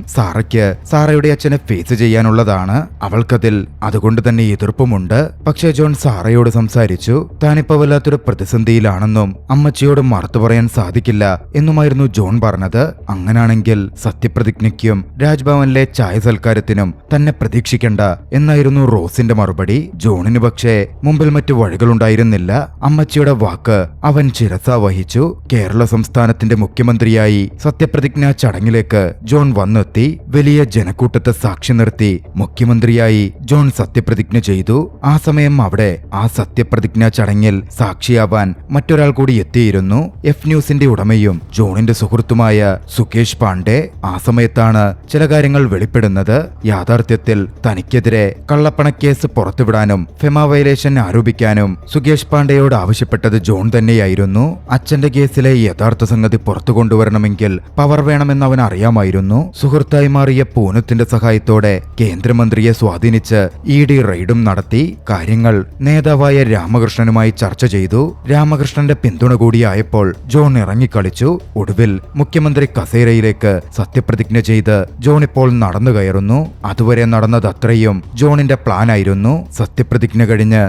സാറയുടെ അച്ഛനെ ഫേസ് ചെയ്യാനുള്ളതാണ്. അവൾക്കതിൽ അതുകൊണ്ട് തന്നെ എതിർപ്പുമുണ്ട്. പക്ഷേ ജോൺ സാറയോട് സംസാരിച്ചു. താനിപ്പോ വല്ലാത്തൊരു പ്രതിസന്ധിയിലാണെന്നും അമ്മച്ചിയോട് മറുത്തു പറയാൻ സാധിക്കില്ല എന്നുമായിരുന്നു ജോൺ പറഞ്ഞത്. അങ്ങനാണെങ്കിൽ സത്യപ്രതിജ്ഞയ്ക്കും രാജ്ഭവനിലെ ചായ സൽക്കാരത്തിനും തന്നെ പ്രതീക്ഷിക്കണ്ട എന്നായിരുന്നു റോസിന്റെ മറുപടി. ജോണിന് പക്ഷേ മുമ്പിൽ മറ്റു വഴികളുണ്ടായിരുന്നില്ല. അമ്മച്ചിയുടെ വാക്ക് അവൻ ശിരസാ വഹിച്ചു. കേരള സംസ്ഥാനത്തിന്റെ മുഖ്യമന്ത്രിയായി സത്യപ്രതിജ്ഞാ ചടങ്ങിലേക്ക് ജോൺ വന്നെത്തി. വലിയ ജനക്കൂട്ടത്തെ സാക്ഷി നിർത്തി മുഖ്യമന്ത്രിയായി ജോൺ സത്യപ്രതിജ്ഞ ചെയ്തു. ആ സമയം അവിടെ ആ സത്യപ്രതിജ്ഞാ ചടങ്ങിൽ സാക്ഷിയാവാൻ മറ്റൊരാൾ കൂടി എത്തിയിരുന്നു. എഫ് ന്യൂസിന്റെ ഉടമയും ജോണിന്റെ സുഹൃത്തുമായ സുകേഷ് പാണ്ഡെ. ആ സമയത്താണ് ചില കാര്യങ്ങൾ വെളിപ്പെടുന്നത്. യാഥാർത്ഥ്യത്തിൽ തനിക്കെതിരെ കള്ളപ്പണക്കേസ് പുറത്തുവിടാനും ഫെമ വയലേഷൻ ആരോപിക്കാനും സുകേഷ് പാണ്ഡെയോട് ആവശ്യപ്പെട്ടത് ജോൺ തന്നെയായിരുന്നു. അച്ഛന്റെ കേസിലെ യഥാർത്ഥ സംഗതി പുറത്തു കൊണ്ടുവരണമെങ്കിൽ പവർ വേണമെന്ന് അവൻ അറിയാമായിരുന്നു. സുഹൃത്തായി മാറിയ പൂനത്തിന്റെ സഹായത്തോടെ കേന്ദ്രമന്ത്രിയെ സ്വാധീനിച്ച് ഇഡി റെയ്ഡും നടത്തി. കാര്യങ്ങൾ നേതാവായ രാമകൃഷ്ണനുമായി ചർച്ച ചെയ്തു. രാമകൃഷ്ണന്റെ പിന്തുണ കൂടിയായപ്പോൾ ജോൺ ഇറങ്ങിക്കളിച്ചു. ഒടുവിൽ മുഖ്യമന്ത്രി കസേരയിലേക്ക് സത്യപ്രതിജ്ഞ ചെയ്ത് ജോൺ ഇപ്പോൾ നടന്നു കയറുന്നു. അതുവരെ നടന്നതത്രയും ജോണിന്റെ പ്ലാനായിരുന്നു. സത്യപ്രതിജ്ഞ കഴിഞ്ഞ്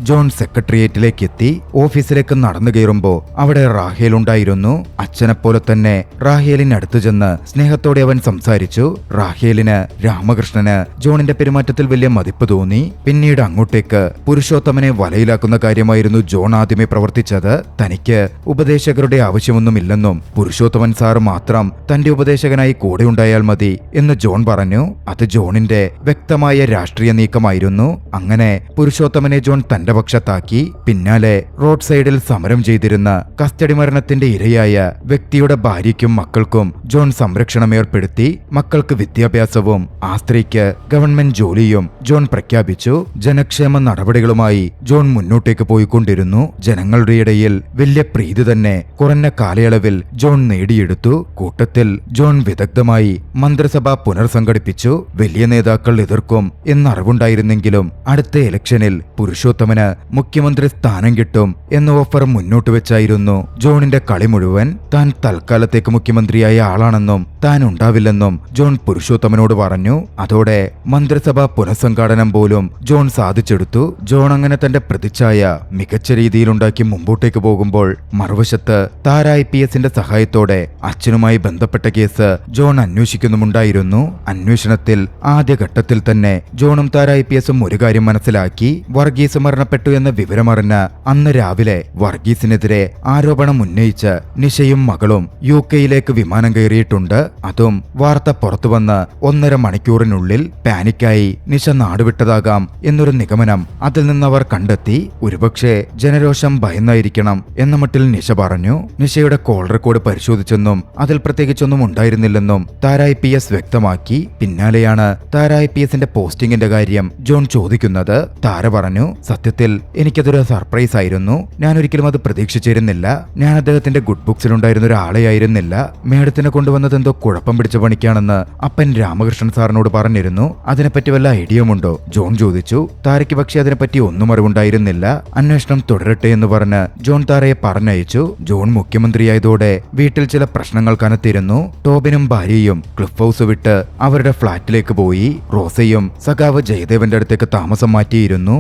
ജോൺ സെക്രട്ടേറിയറ്റിലേക്ക് എത്തി. ഓഫീസിലേക്ക് നടന്നു കയറുമ്പോൾ അവിടെ റാഹേൽ ഉണ്ടായിരുന്നു. അച്ഛനെപ്പോലെ തന്നെ റാഹേലിനടുത്തു ചെന്ന് സ്നേഹത്തോടെ അവൻ സംസാരിച്ചു. റാഹേലിന് രാമകൃഷ്ണന് ജോണിന്റെ പെരുമാറ്റത്തിൽ വലിയ മതിപ്പ് തോന്നി. പിന്നീട് അങ്ങോട്ടേക്ക് പുരുഷോത്തമനെ വലയിലാക്കുന്ന കാര്യമായിരുന്നു ജോൺ ആദ്യമേ പ്രവർത്തിച്ചത്. തനിക്ക് ഉപദേശകരുടെ ആവശ്യമൊന്നുമില്ലെന്നും പുരുഷോത്തമൻ സാറ് മാത്രം തന്റെ ഉപദേശകനായി കൂടെ ഉണ്ടായാൽ മതി എന്ന് ജോൺ പറഞ്ഞു. അത് ജോണിന്റെ വ്യക്തമായ രാഷ്ട്രീയ നീക്കമായിരുന്നു. അങ്ങനെ പുരുഷോത്തമനെ ജോൺ തന്റെ തന്റെ പക്ഷത്താക്കി. പിന്നാലെ റോഡ് സൈഡിൽ സമരം ചെയ്തിരുന്ന കസ്റ്റഡി മരണത്തിന്റെ ഇരയായ വ്യക്തിയുടെ ഭാര്യയ്ക്കും മക്കൾക്കും ജോൺ സംരക്ഷണം ഏർപ്പെടുത്തി. മക്കൾക്ക് വിദ്യാഭ്യാസവും ആ സ്ത്രീക്ക് ഗവൺമെന്റ് ജോലിയും ജോൺ പ്രഖ്യാപിച്ചു. ജനക്ഷേമ നടപടികളുമായി ജോൺ മുന്നോട്ടേക്ക് പോയിക്കൊണ്ടിരുന്നു. ജനങ്ങളുടെ ഇടയിൽ വലിയ പ്രീതി തന്നെ കുറഞ്ഞ കാലയളവിൽ ജോൺ നേടിയെടുത്തു. കൂട്ടത്തിൽ ജോൺ വിദഗ്ധമായി മന്ത്രിസഭ പുനർസംഘടിപ്പിച്ചു. വലിയ നേതാക്കൾ എതിർക്കും എന്നറിവുണ്ടായിരുന്നെങ്കിലും അടുത്ത ഇലക്ഷനിൽ പുരുഷോത്തമന് മുഖ്യമന്ത്രി സ്ഥാനം കിട്ടും എന്ന ഓഫർ മുന്നോട്ട് വെച്ചായിരുന്നു ജോണിന്റെ കളി മുഴുവൻ. താൻ തൽക്കാലത്തേക്ക് മുഖ്യമന്ത്രിയായ ആളാണെന്നും താൻ ഉണ്ടാവില്ലെന്നും ജോൺ പുരുഷോത്തമനോട് പറഞ്ഞു. അതോടെ മന്ത്രിസഭ പുനഃസംഘാടനം പോലും ജോൺ സാധിച്ചെടുത്തു. ജോൺ അങ്ങനെ തന്റെ പ്രതിച്ഛായ മികച്ച രീതിയിലുണ്ടാക്കി മുമ്പോട്ടേക്ക് പോകുമ്പോൾ മറുവശത്ത് താര IPSന്റെ സഹായത്തോടെ അച്ഛനുമായി ബന്ധപ്പെട്ട കേസ് ജോൺ അന്വേഷിക്കുന്നുമുണ്ടായിരുന്നു. അന്വേഷണത്തിൽ ആദ്യഘട്ടത്തിൽ തന്നെ ജോണും താര IPSും ഒരു കാര്യം മനസ്സിലാക്കി. വർഗീസ് മരണപ്പെട്ടു എന്ന വിവരമറിഞ്ഞ അന്ന് രാവിലെ വർഗീസിനെതിരെ ആരോപണം ഉന്നയിച്ച് നിഷയും മകളും UK വിമാനം കയറിയിട്ടുണ്ട്. അതും വാർത്ത പുറത്തുവന്ന് 1.5 മണിക്കൂറിനുള്ളിൽ. പാനിക്കായി നിഷ നാടുവിട്ടതാകാം എന്നൊരു നിഗമനം അതിൽ നിന്നവർ കണ്ടെത്തി. ഒരുപക്ഷെ ജനരോഷം ഭയന്നായിരിക്കണം എന്ന മട്ടിൽ നിഷ പറഞ്ഞു. നിഷയുടെ കോൾ റെക്കോർഡ് പരിശോധിച്ചെന്നും അതിൽ പ്രത്യേകിച്ചൊന്നും ഉണ്ടായിരുന്നില്ലെന്നും താര IPS വ്യക്തമാക്കി. പിന്നാലെയാണ് താര IPSന്റെ പോസ്റ്റിംഗിന്റെ കാര്യം ജോൺ ചോദിക്കുന്നത്. താര പറഞ്ഞു, സത്യത്തിൽ എനിക്കതൊരു സർപ്രൈസ് ആയിരുന്നു. ഞാൻ ഒരിക്കലും അത് പ്രതീക്ഷിച്ചിരുന്നില്ല. ഞാൻ അദ്ദേഹത്തിന്റെ ഗുഡ് ബുക്സിലുണ്ടായിരുന്ന ഒരാളെയായിരുന്നില്ല. മേഡത്തിനെ കൊണ്ടുവന്നത് എന്തോ കുഴപ്പം പിടിച്ച പണിക്കാണെന്ന് അപ്പൻ രാമകൃഷ്ണൻ സാറിനോട് പറഞ്ഞിരുന്നു. അതിനെപ്പറ്റി വല്ല ഐഡിയയുമുണ്ടോ? ജോൺ ചോദിച്ചു. താരയ്ക്ക് പക്ഷേ അതിനെപ്പറ്റി ഒന്നും അറിവുണ്ടായിരുന്നില്ല. അന്വേഷണം തുടരട്ടെ എന്ന് പറഞ്ഞ് ജോൺ താരയെ പറഞ്ഞയച്ചു. ജോൺ മുഖ്യമന്ത്രിയായതോടെ വീട്ടിൽ ചില പ്രശ്നങ്ങൾ കനത്തിരുന്നു. ടോബിനും ഭാര്യയും ക്ലിഫ് ഹൗസ് വിട്ട് അവരുടെ ഫ്ളാറ്റിലേക്ക് പോയി. റോസയും സഖാവ് ജയദേവന്റെ അടുത്തേക്ക് താമസം മാറ്റിയിരുന്നു.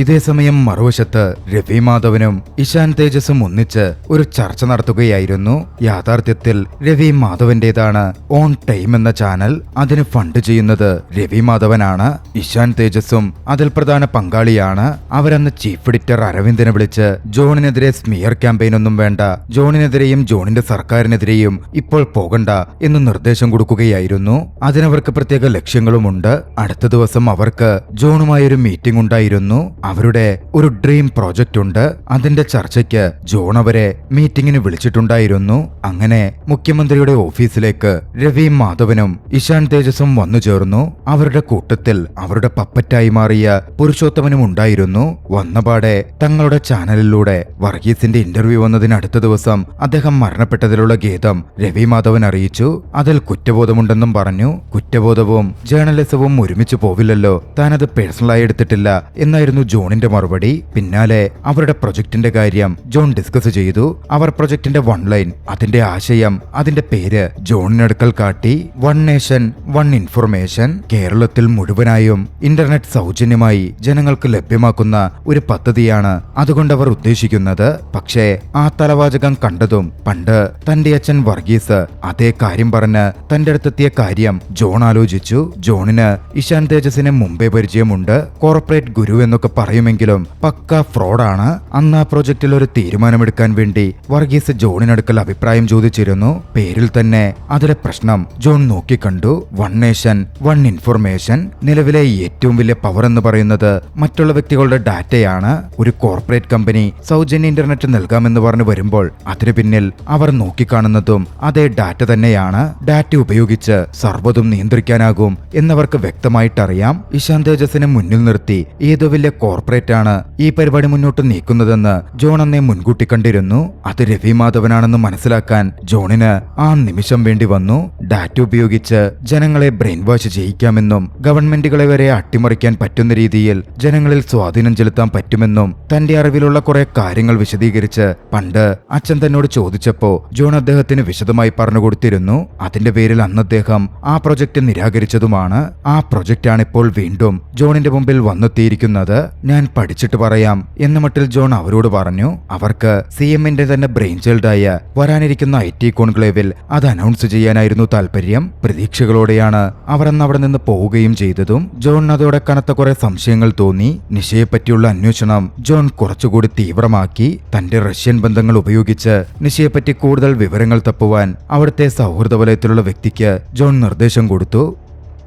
ഇതേസമയം മറുവശത്ത് രവി മാധവനും ഇഷാൻ തേജസും ഒന്നിച്ച് ഒരു ചർച്ച നടത്തുകയായിരുന്നു. യാഥാർത്ഥ്യത്തിൽ രവി മാധവന്റേതാണ് ഓൺ ടൈം എന്ന ചാനൽ. അതിന് ഫണ്ട് ചെയ്യുന്നത് രവി മാധവനാണ്. ഇഷാൻ തേജസും അതിൽ പ്രധാന പങ്കാളിയാണ്. അവരന്ന് ചീഫ് എഡിറ്റർ അരവിന്ദനെ വിളിച്ച് ജോണിനെതിരെ സ്മിയർ ക്യാമ്പയിൻ ഒന്നും വേണ്ട, ജോണിനെതിരെയും ജോണിന്റെ സർക്കാരിനെതിരെയും ഇപ്പോൾ പോകണ്ട എന്ന് നിർദ്ദേശം കൊടുക്കുകയായിരുന്നു. അതിനവർക്ക് പ്രത്യേക ലക്ഷ്യങ്ങളുമുണ്ട്. അടുത്ത ദിവസം അവർക്ക് ജോണുമായൊരു മീറ്റിംഗ് ഉണ്ടായിരുന്നു. അവരുടെ ഒരു ഡ്രീം പ്രോജക്റ്റ് ഉണ്ട്. അതിന്റെ ചർച്ചയ്ക്ക് ജോൺ അവരെ മീറ്റിംഗിന് വിളിച്ചിട്ടുണ്ടായിരുന്നു. അങ്ങനെ മുഖ്യമന്ത്രിയുടെ ഓഫീസിലേക്ക് രവി മാധവനും ഇഷാൻ തേജസും വന്നു ചേർന്നു. അവരുടെ കൂട്ടത്തിൽ അവരുടെ പപ്പറ്റായി മാറിയ പുരുഷോത്തമനും ഉണ്ടായിരുന്നു. വന്നപാടെ തങ്ങളുടെ ചാനലിലൂടെ വർഗീസിന്റെ ഇന്റർവ്യൂ വന്നതിന് അടുത്ത ദിവസം അദ്ദേഹം മരണപ്പെട്ടതിലുള്ള ഖേദം രവി മാധവൻ അറിയിച്ചു. അതിൽ കുറ്റബോധമുണ്ടെന്നും പറഞ്ഞു. കുറ്റബോധവും ജേർണലിസവും ഒരുമിച്ച് പോവില്ലല്ലോ, താനത് പേഴ്സണലായി എടുത്തിട്ടില്ല എന്നായിരുന്നു ജോണിന്റെ മറുപടി. പിന്നാലെ അവരുടെ പ്രൊജക്ടിന്റെ കാര്യം ജോൺ ഡിസ്കസ് ചെയ്തു. അവർ പ്രൊജക്ടിന്റെ 1 ലൈൻ, അതിന്റെ ആശയം, അതിന്റെ പേര് ജോണിനടുക്കൽ കാട്ടി. 1 നേഷൻ 1 ഇൻഫർമേഷൻ. കേരളത്തിൽ മുഴുവനായും ഇന്റർനെറ്റ് സൗജന്യമായി ജനങ്ങൾക്ക് ലഭ്യമാക്കുന്ന ഒരു പദ്ധതിയാണ് അതുകൊണ്ട് അവർ ഉദ്ദേശിക്കുന്നത്. പക്ഷേ ആ തലവാചകം കണ്ടതും പണ്ട് തന്റെ അച്ഛൻ വർഗീസ് അതേ കാര്യം പറഞ്ഞ് തന്റെ അടുത്തെത്തിയ കാര്യം ജോൺ ആലോചിച്ചു. ജോണിന് ഇഷാൻ തേജസിനെ മുമ്പേ പരിചയമുണ്ട്. കോർപ്പറേറ്റ് ഗുരു എന്നൊക്കെ പറയുമെങ്കിലും പക്ക ഫ്രോഡാണ്. അന്ന് ആ പ്രൊജക്റ്റിൽ ഒരു തീരുമാനമെടുക്കാൻ വേണ്ടി വർഗീസ് ജോണിനടുക്കൽ അഭിപ്രായം ചോദിച്ചിരുന്നു. പേരിൽ തന്നെ അതിലെ പ്രശ്നം ജോൺ നോക്കിക്കണ്ടു. 1 nation 1 information. നിലവിലെ ഏറ്റവും വലിയ പവർ എന്ന് പറയുന്നത് മറ്റുള്ള വ്യക്തികളുടെ ഡാറ്റയാണ്. ഒരു കോർപ്പറേറ്റ് കമ്പനി സൗജന്യ ഇന്റർനെറ്റ് നൽകാമെന്ന് പറഞ്ഞു വരുമ്പോൾ അതിന് പിന്നിൽ അവർ നോക്കിക്കാണുന്നതും അതേ ഡാറ്റ തന്നെയാണ്. ഡാറ്റ ഉപയോഗിച്ച് സർവ്വതും നിയന്ത്രിക്കാനാകും എന്നവർക്ക് വ്യക്തമായിട്ടറിയാം. ഇഷാൻ തേജസിനെ മുന്നിൽ നിർത്തി ഏതോ വലിയ കോർപ്പറേറ്റ് ആണ് ഈ പരിപാടി മുന്നോട്ട് നീക്കുന്നതെന്ന് ജോൺ അന്നേ മുൻകൂട്ടി കണ്ടിരുന്നു. അത് രവി മാധവനാണെന്ന് മനസ്സിലാക്കാൻ ജോണിന് ആ നിമിഷം വേണ്ടി വന്നു. ഡാറ്റ ഉപയോഗിച്ച് ജനങ്ങളെ ബ്രെയിൻ വാഷ് ചെയ്യിക്കാമെന്നും ഗവൺമെന്റുകളെ വരെ അട്ടിമറിക്കാൻ പറ്റുന്ന രീതിയിൽ ജനങ്ങളിൽ സ്വാധീനം ചെലുത്താൻ പറ്റുമെന്നും തന്റെ അറിവിലുള്ള കുറെ കാര്യങ്ങൾ വിശദീകരിച്ച് പണ്ട് അച്ഛൻ തന്നോട് ചോദിച്ചപ്പോ ജോൺ അദ്ദേഹത്തിന് വിശദമായി പറഞ്ഞുകൊടുത്തിരുന്നു. അതിന്റെ പേരിൽ അന്ന് അദ്ദേഹം ആ പ്രൊജക്ട് നിരാകരിച്ചതുമാണ്. ആ പ്രൊജക്റ്റാണ് ഇപ്പോൾ വീണ്ടും ജോണിന്റെ മുമ്പിൽ വന്നെത്തിയിരിക്കുന്നത്. ഞാൻ പഠിച്ചിട്ട് പറയാം എന്ന മട്ടിൽ ജോൺ അവരോട് പറഞ്ഞു. അവർക്ക് CMന്റെ തന്നെ ബ്രെയിൻ ചൈൽഡായ വരാനിരിക്കുന്ന IT കോൺക്ലേവിൽ അത് അനൗൺസ് ചെയ്യാനായിരുന്നു താല്പര്യം. പ്രതീക്ഷകളോടെയാണ് അവർ അന്ന് അവിടെ നിന്ന് പോവുകയും ചെയ്തതും. ജോൺ അതോടെ കനത്ത കുറെ സംശയങ്ങൾ തോന്നി. നിഷയെ പറ്റിയുള്ള അന്വേഷണം ജോൺ കുറച്ചുകൂടി തീവ്രമാക്കി. തന്റെ റഷ്യൻ ബന്ധങ്ങൾ ഉപയോഗിച്ച് നിഷയെപ്പറ്റി കൂടുതൽ വിവരങ്ങൾ തപ്പുവാൻ അവിടുത്തെ സൗഹൃദ വലയത്തിലുള്ള വ്യക്തിക്ക് ജോൺ നിർദ്ദേശം കൊടുത്തു.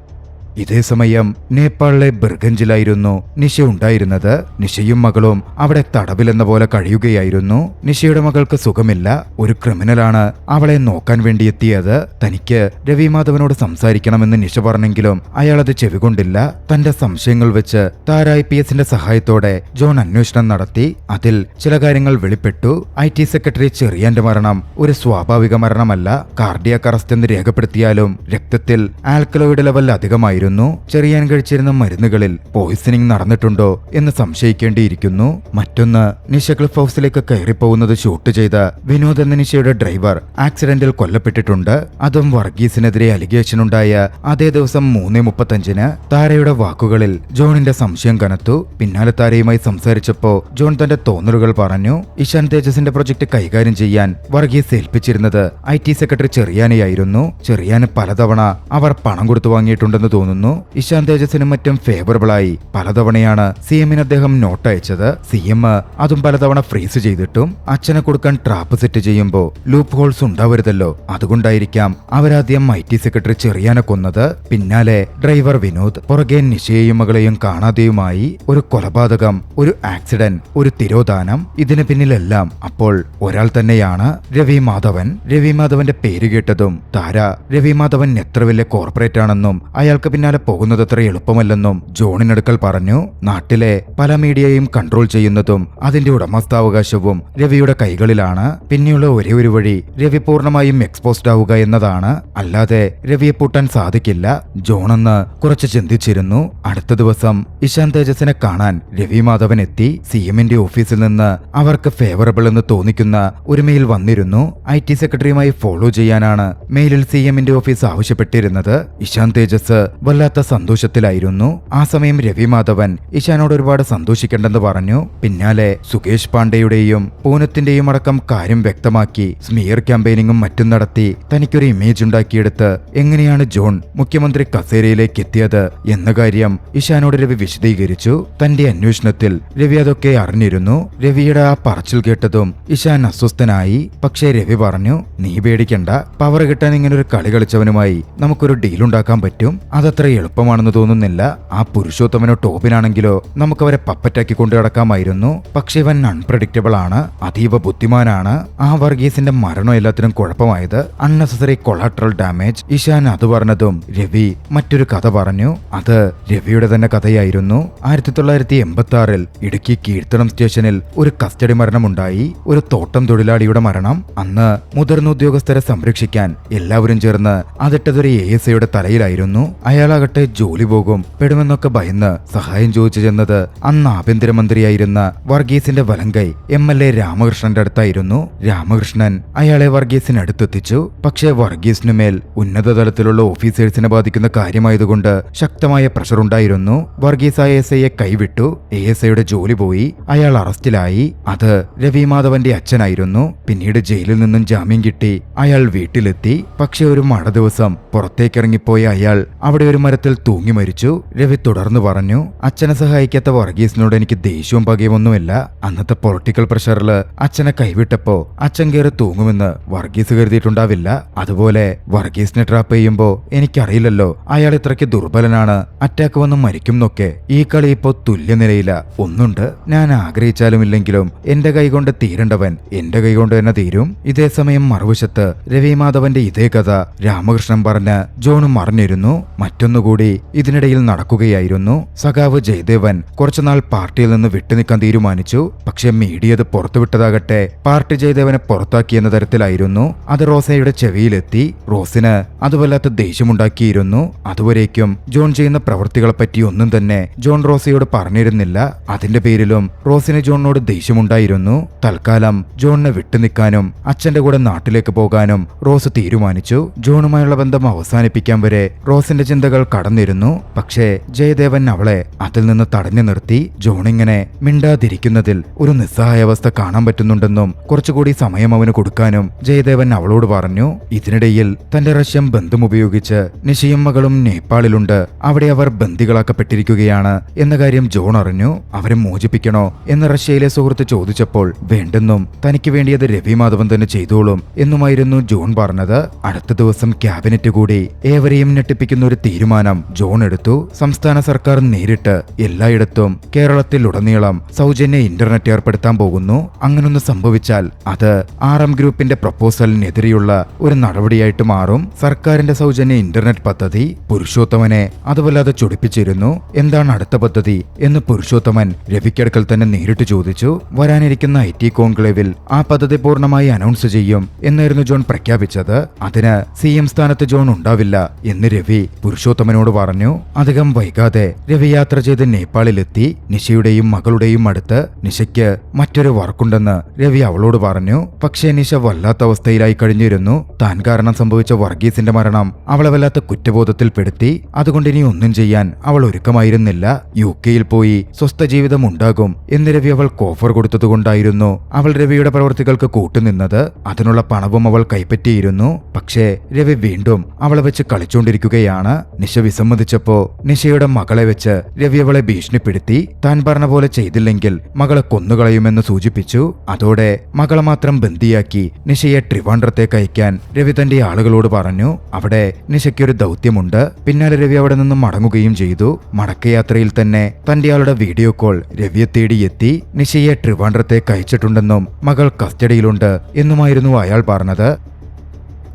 ഇതേസമയം നേപ്പാളിലെ ബിർഗഞ്ചിലായിരുന്നു നിഷ ഉണ്ടായിരുന്നത്. നിഷയും മകളും അവിടെ തടവിലെന്ന പോലെ കഴിയുകയായിരുന്നു. നിഷയുടെ മകൾക്ക് സുഖമില്ല. ഒരു ക്രിമിനലാണ് അവളെ നോക്കാൻ വേണ്ടി എത്തിയത്. തനിക്ക് രവി മാധവനോട് സംസാരിക്കണമെന്ന് നിഷ പറഞ്ഞെങ്കിലും അയാൾ അത് ചെവികൊണ്ടില്ല. തന്റെ സംശയങ്ങൾ വെച്ച് താര IPS സഹായത്തോടെ ജോൺ അന്വേഷണം നടത്തി. അതിൽ ചില കാര്യങ്ങൾ വെളിപ്പെട്ടു. IT സെക്രട്ടറി ചെറിയാന്റെ മരണം ഒരു സ്വാഭാവിക മരണമല്ല. കാർഡിയാക് അറസ്റ്റ് എന്ന് രേഖപ്പെടുത്തിയാലും രക്തത്തിൽ ആൽക്കലോയിഡ് ലെവൽ അധികമായിരുന്നു. ചെറിയാൻ കഴിച്ചിരുന്ന മരുന്നുകളിൽ പോയിസണിംഗ് നടന്നിട്ടുണ്ടോ എന്ന് സംശയിക്കേണ്ടിയിരിക്കുന്നു. മറ്റൊന്ന്, നിഷ ക്ലിഫ് ഹൗസിലേക്ക് കയറിപ്പോകുന്നത് ഷൂട്ട് ചെയ്ത വിനോദ് എന്ന നിഷയുടെ ഡ്രൈവർ ആക്സിഡന്റിൽ കൊല്ലപ്പെട്ടിട്ടുണ്ട്. അതും വർഗീസിനെതിരെ അലിഗേഷൻ ഉണ്ടായ അതേ ദിവസം 3:35 താരയുടെ വാക്കുകളിൽ ജോണിന്റെ സംശയം കനത്തു. പിന്നാലെ താരയുമായി സംസാരിച്ചപ്പോ ജോൺ തന്റെ തോന്നലുകൾ പറഞ്ഞു. ഇഷാൻ തേജസിന്റെ പ്രൊജക്ട് കൈകാര്യം ചെയ്യാൻ വർഗീസ് ഏൽപ്പിച്ചിരുന്നത് IT സെക്രട്ടറി ചെറിയാനെയായിരുന്നു. ചെറിയാന് പലതവണ അവർ പണം കൊടുത്തു വാങ്ങിയിട്ടുണ്ടെന്ന് തോന്നുന്നു. ഇഷാൻ തേജസിനും മറ്റും ഫേവറബിളായി പലതവണയാണ് CMന് അദ്ദേഹം നോട്ട് അയച്ചത്. CM അതും പലതവണ ഫ്രീസ് ചെയ്തിട്ടും അച്ഛനെ കൊടുക്കാൻ ട്രാപ്പ് സെറ്റ് ചെയ്യുമ്പോ ലൂപ്പ് ഹോൾസ് ഉണ്ടാവരുതല്ലോ. അതുകൊണ്ടായിരിക്കാം അവരാദ്യം IT സെക്രട്ടറി ചെറിയാനെ കൊന്നത്. പിന്നാലെ ഡ്രൈവർ വിനോദ്, പുറകെ നിഷയെയും മകളെയും കാണാതെയുമായി. ഒരു കൊലപാതകം, ഒരു ആക്സിഡന്റ്, ഒരു തിരോധാനം. ഇതിന് പിന്നിലെല്ലാം അപ്പോൾ ഒരാൾ തന്നെയാണ്, രവി മാധവൻ. രവി മാധവന്റെ പേര് കേട്ടതും താര രവി മാധവൻ എത്ര വലിയ കോർപ്പറേറ്റ് ആണെന്നും അയാൾക്ക് പിന്നാലെ പോകുന്നത് അത്ര എളുപ്പമല്ലെന്നും ജോണിനടുക്കൽ പറഞ്ഞു. നാട്ടിലെ പല മീഡിയയും കൺട്രോൾ ചെയ്യുന്നതും അതിന്റെ ഉടമസ്ഥാവകാശവും രവിയുടെ കൈകളിലാണ്. പിന്നെയുള്ള ഒരേ ഒരു വഴി രവി പൂർണ്ണമായും എക്സ്പോസ്ഡ് ആവുക എന്നതാണ്. അല്ലാതെ രവിയെ പൂട്ടാൻ സാധിക്കില്ല. ജോണെന്ന് കുറച്ച് ചിന്തിച്ചിരുന്നു. അടുത്ത ദിവസം ഇഷാൻ തേജസിനെ കാണാൻ രവി മാധവൻ എത്തി. CMന്റെ ഓഫീസിൽ നിന്ന് അവർക്ക് ഫേവറബിൾ എന്ന് തോന്നിക്കുന്ന ഒരു മെയിൽ വന്നിരുന്നു. IT സെക്രട്ടറിയുമായി ഫോളോ ചെയ്യാനാണ് മെയിലിൽ CMന്റെ ഓഫീസ് ആവശ്യപ്പെട്ടിരുന്നത്. ഇഷാൻ തേജസ് വല്ലാത്ത സന്തോഷത്തിലായിരുന്നു. ആ സമയം രവി മാധവൻ ഇഷാനോട് ഒരുപാട് സന്തോഷിക്കേണ്ടെന്ന് പറഞ്ഞു. പിന്നാലെ സുകേഷ് പാണ്ഡെയുടെയും പൂനത്തിന്റെയും അടക്കം കാര്യം വ്യക്തമാക്കി സ്മിയർ ക്യാമ്പയിനിങ്ങും മറ്റും നടത്തി തനിക്കൊരു ഇമേജ് ഉണ്ടാക്കിയെടുത്ത് എങ്ങനെയാണ് ജോൺ മുഖ്യമന്ത്രി കസേരയിലേക്ക് എത്തിയത് എന്ന കാര്യം ഇഷാനോട് രവി വിശദീകരിച്ചു. തന്റെ അന്വേഷണത്തിൽ രവി അതൊക്കെ അറിഞ്ഞിരുന്നു. രവിയുടെ ആ പറച്ചിൽ കേട്ടതും ഇഷാൻ അസ്വസ്ഥനായി. പക്ഷേ രവി പറഞ്ഞു, നീ പേടിക്കണ്ട, പവർ കിട്ടാൻ ഇങ്ങനൊരു കളി കളിച്ചവനുമായി നമുക്കൊരു ഡീലുണ്ടാക്കാൻ പറ്റും. അതത്ര എളുപ്പമാണെന്ന് തോന്നുന്നില്ല. ആ പുരുഷോത്തമനോ ടോബിനാണെങ്കിലോ നമുക്കവരെ പപ്പറ്റാക്കി കൊണ്ടു നടക്കാമായിരുന്നു. പക്ഷെ ഇവൻ അൺപ്രഡിക്റ്റബിൾ ആണ്, അതീവ ബുദ്ധിമാനാണ്. ആ വർഗീസിന്റെ മരണം എല്ലാത്തിനും കുഴപ്പമായത്. Unnecessary collateral damage. ഇഷാൻ അത് പറഞ്ഞതും രവി മറ്റൊരു കഥ പറഞ്ഞു. അത് രവിയുടെ തന്നെ കഥയായിരുന്നു. 1986 ഇടുക്കി കീഴ്ത്തണം സ്റ്റേഷനിൽ ഒരു കസ്റ്റഡി മരണമുണ്ടായി. ഒരു തോട്ടം തൊഴിലാളിയുടെ മരണം. അന്ന് മുതിർന്ന ഉദ്യോഗസ്ഥരെ സംരക്ഷിക്കാൻ എല്ലാവരും ചേർന്ന് അതിട്ടതൊരു ASIയുടെ തലയിലായിരുന്നു. അയാളാകട്ടെ ജോലി പോകും പെടുമെന്നൊക്കെ ഭയന്ന് സഹായം ചോദിച്ചു ചെന്നത് അന്ന് ആഭ്യന്തരമന്ത്രിയായിരുന്ന വർഗീസിന്റെ വലങ്കൈ MLA രാമകൃഷ്ണന്റെ അടുത്തായിരുന്നു. രാമകൃഷ്ണൻ അയാളെ വർഗീസിനടുത്തെത്തിച്ചു. പക്ഷേ വർഗീസിനുമേൽ ഉന്നതതലത്തിലുള്ള ഓഫീസേഴ്സിനെ ബാധിക്കുന്ന കാര്യമായതുകൊണ്ട് ശക്തമായ പ്രഷർ ഉണ്ടായിരുന്നു. വർഗീസ് ASIയെ കൈവിട്ടു. ASIയുടെ ജോലി പോയി. അയാൾ അറസ്റ്റിലായി. അത് രവി മാധവന്റെ അച്ഛനായിരുന്നു. പിന്നീട് ജയിലിൽ നിന്നും ജാമ്യം കിട്ടി അയാൾ വീട്ടിലെത്തി. പക്ഷെ ഒരു മഴ ദിവസം പുറത്തേക്കിറങ്ങിപ്പോയ അയാൾ അവിടെ ഒരു മരത്തിൽ തൂങ്ങി മരിച്ചു. രവി തുടർന്ന് പറഞ്ഞു, അച്ഛനെ സഹായിക്കാത്ത വർഗീസിനോട് എനിക്ക് ദേഷ്യവും പകയുമൊന്നുമില്ല. അന്നത്തെ പൊളിറ്റിക്കൽ പ്രഷറിൽ അച്ഛനെ കൈവിട്ടപ്പോ അച്ഛൻ കയറി തൂങ്ങുമെന്ന് വർഗീസ് കരുതിയിട്ടുണ്ടാവില്ല. അതുപോലെ വർഗീസിനെ ട്രാപ്പ് ചെയ്യുമ്പോ എനിക്കറിയില്ലല്ലോ അയാൾ ഇത്രയ്ക്ക് ദുർബലനാണ്, അറ്റാക്ക് വന്ന് മരിക്കുന്നൊക്കെ. ഈ കളി ഇപ്പോ തുല്യനിലയില. ഒന്നുണ്ട്, ഞാൻ ആഗ്രഹിച്ചാലും ഇല്ലെങ്കിലും എന്റെ കൈകൊണ്ട് തീരേണ്ടവൻ എന്റെ കൈകൊണ്ട് തന്നെ തീരും. ഇതേസമയം മറുവശത്ത് രവി മാധവന്റെ ഇതേ കഥ രാമകൃഷ്ണൻ പറഞ്ഞ് ജോണും അറിഞ്ഞിരുന്നു. മറ്റൊന്നുകൂടി ഇതിനിടയിൽ നടക്കുകയായിരുന്നു. സഖാവ് ജയദേവൻ കുറച്ചുനാൾ പാർട്ടിയിൽ നിന്ന് വിട്ടുനിൽക്കാൻ തീരുമാനിച്ചു. പക്ഷെ മീഡിയ അത് പുറത്തുവിട്ടതാകട്ടെ പാർട്ടി ജയദേവനെ പുറത്താക്കിയെന്ന തരത്തിലായിരുന്നു. അത് റോസയുടെ ചെവിയിലെത്തി. റോസിന് അത് വല്ലാത്ത ദേഷ്യമുണ്ടാക്കിയിരുന്നു. അതുവരേക്കും ജോൺ ചെയ്യുന്ന പ്രവൃത്തികളെപ്പറ്റി ഒന്നും തന്നെ ജോൺ റോസയോട് പറഞ്ഞിരുന്നില്ല. അതിന്റെ പേരിലും റോസിന് ജോണിനോട് ദേഷ്യമുണ്ടായിരുന്നു. തൽക്കാലം ജോണിനെ വിട്ടുനിൽക്കാനും അച്ഛന്റെ കൂടെ നാട്ടിലേക്ക് പോകാനും റോസ് തീരുമാനിച്ചു. ജോണുമായുള്ള ബന്ധം അവസാനിപ്പിക്കാൻ വരെ റോസിന്റെ ചിന്തകൾ കടന്നിരുന്നു. പക്ഷേ ജയദേവൻ അവളെ അതിൽ നിന്ന് തടഞ്ഞു നിർത്തി. ജോണിങ്ങനെ മിണ്ടാതിരിക്കുന്നതിൽ ഒരു നിസ്സഹായാവസ്ഥ കാണാൻ പറ്റുന്നുണ്ടെന്നും കുറച്ചുകൂടി സമയം അവന് കൊടുക്കാനും ജയദേവൻ അവളോട് പറഞ്ഞു. ഇതിനിടയിൽ തന്റെ റഷ്യൻ ബന്ധം ഉപയോഗിച്ച് നിഷയും മകളും നേപ്പാളിലുണ്ട്. അവിടെ അവർ ബന്ദികളാക്കപ്പെട്ടിരിക്കുകയാണ് എന്ന കാര്യം ജോൺ അറിഞ്ഞു. അവരെ മോചിപ്പിക്കണോ എന്ന് റഷ്യയിലെ സുഹൃത്ത് ചോദിച്ചപ്പോൾ വേണ്ടെന്നും തനിക്ക് വേണ്ടിയത് രവി മാധവൻ തന്നെ ചെയ്തോളും എന്നുമായിരുന്നു ജോൺ പറഞ്ഞത്. അടുത്ത ദിവസം ക്യാബിനറ്റ് കൂടി ഏവരെയും ഞെട്ടിപ്പിക്കുന്ന ഒരു തീരുമാനം തീരുമാനം ജോൺ എടുത്തു. സംസ്ഥാന സർക്കാർ നേരിട്ട് എല്ലായിടത്തും കേരളത്തിലുടനീളം സൗജന്യ ഇന്റർനെറ്റ് ഏർപ്പെടുത്താൻ പോകുന്നു. അങ്ങനൊന്ന് സംഭവിച്ചാൽ അത് RM ഗ്രൂപ്പിന്റെ പ്രപ്പോസലിനെതിരെയുള്ള ഒരു നടപടിയായിട്ട് മാറും. സർക്കാരിന്റെ സൗജന്യ ഇന്റർനെറ്റ് പദ്ധതി പുരുഷോത്തമനെ അതുവല്ലാതെ ചൊടിപ്പിച്ചിരുന്നു. എന്താണ് അടുത്ത പദ്ധതി എന്ന് പുരുഷോത്തമൻ രവിക്കടുക്കൽ തന്നെ നേരിട്ട് ചോദിച്ചു. വരാനിരിക്കുന്ന IT കോൺക്ലേവിൽ ആ പദ്ധതി പൂർണ്ണമായി അനൗൺസ് ചെയ്യും എന്നായിരുന്നു ജോൺ പ്രഖ്യാപിച്ചത്. അതിന് CM സ്ഥാനത്ത് ജോൺ ഉണ്ടാവില്ല എന്ന് രവി പുരുഷോത്തമനോട് പറഞ്ഞു. അധികം വൈകാതെ രവി യാത്ര ചെയ്ത് നേപ്പാളിലെത്തി. നിഷയുടെയും മകളുടെയും അടുത്ത് നിഷയ്ക്ക് മറ്റൊരു വർക്കുണ്ടെന്ന് രവി അവളോട് പറഞ്ഞു. പക്ഷേ നിഷ വല്ലാത്ത അവസ്ഥയിലായി കഴിഞ്ഞിരുന്നു. താൻ കാരണം സംഭവിച്ച വർഗീസിന്റെ മരണം അവളെ വല്ലാത്ത കുറ്റബോധത്തിൽപ്പെടുത്തി. അതുകൊണ്ട് ഇനി ഒന്നും ചെയ്യാൻ അവൾ ഒരുക്കമായിരുന്നില്ല. UK പോയി സ്വസ്ഥ ജീവിതം ഉണ്ടാകും എന്ന് രവി അവൾക്ക് ഓഫർ കൊടുത്തതുകൊണ്ടായിരുന്നു അവൾ രവിയുടെ പ്രവൃത്തികൾക്ക് കൂട്ടുനിന്നത്. അതിനുള്ള പണവും അവൾ കൈപ്പറ്റിയിരുന്നു. പക്ഷേ രവി വീണ്ടും അവളെ വെച്ച് കളിച്ചുകൊണ്ടിരിക്കുകയാണ്. നിഷ വിസമ്മതിച്ചപ്പോ നിഷയുടെ മകളെ വെച്ച് രവി അവളെ ഭീഷണിപ്പെടുത്തി. താൻ പറഞ്ഞ പോലെ ചെയ്തില്ലെങ്കിൽ മകളെ കൊന്നുകളയുമെന്ന് സൂചിപ്പിച്ചു. അതോടെ മകളെ മാത്രം ബന്ദിയാക്കി നിഷയെ ട്രിവാൻഡ്രത്തേക്ക് അയക്കാൻ രവി തന്റെ ആളുകളോട് പറഞ്ഞു. അവിടെ നിഷയ്ക്കൊരു ദൗത്യമുണ്ട്. പിന്നാലെ രവി അവിടെ നിന്നും മടങ്ങുകയും ചെയ്തു. മടക്കയാത്രയിൽ തന്നെ തന്റെ ആളുടെ വീഡിയോ കോൾ രവിയെ തേടിയെത്തി. നിഷയെ ട്രിവാൻഡ്രത്തേക്ക് അയച്ചിട്ടുണ്ടെന്നും മകൾ കസ്റ്റഡിയിലുണ്ട് എന്നുമായിരുന്നു അയാൾ പറഞ്ഞത്.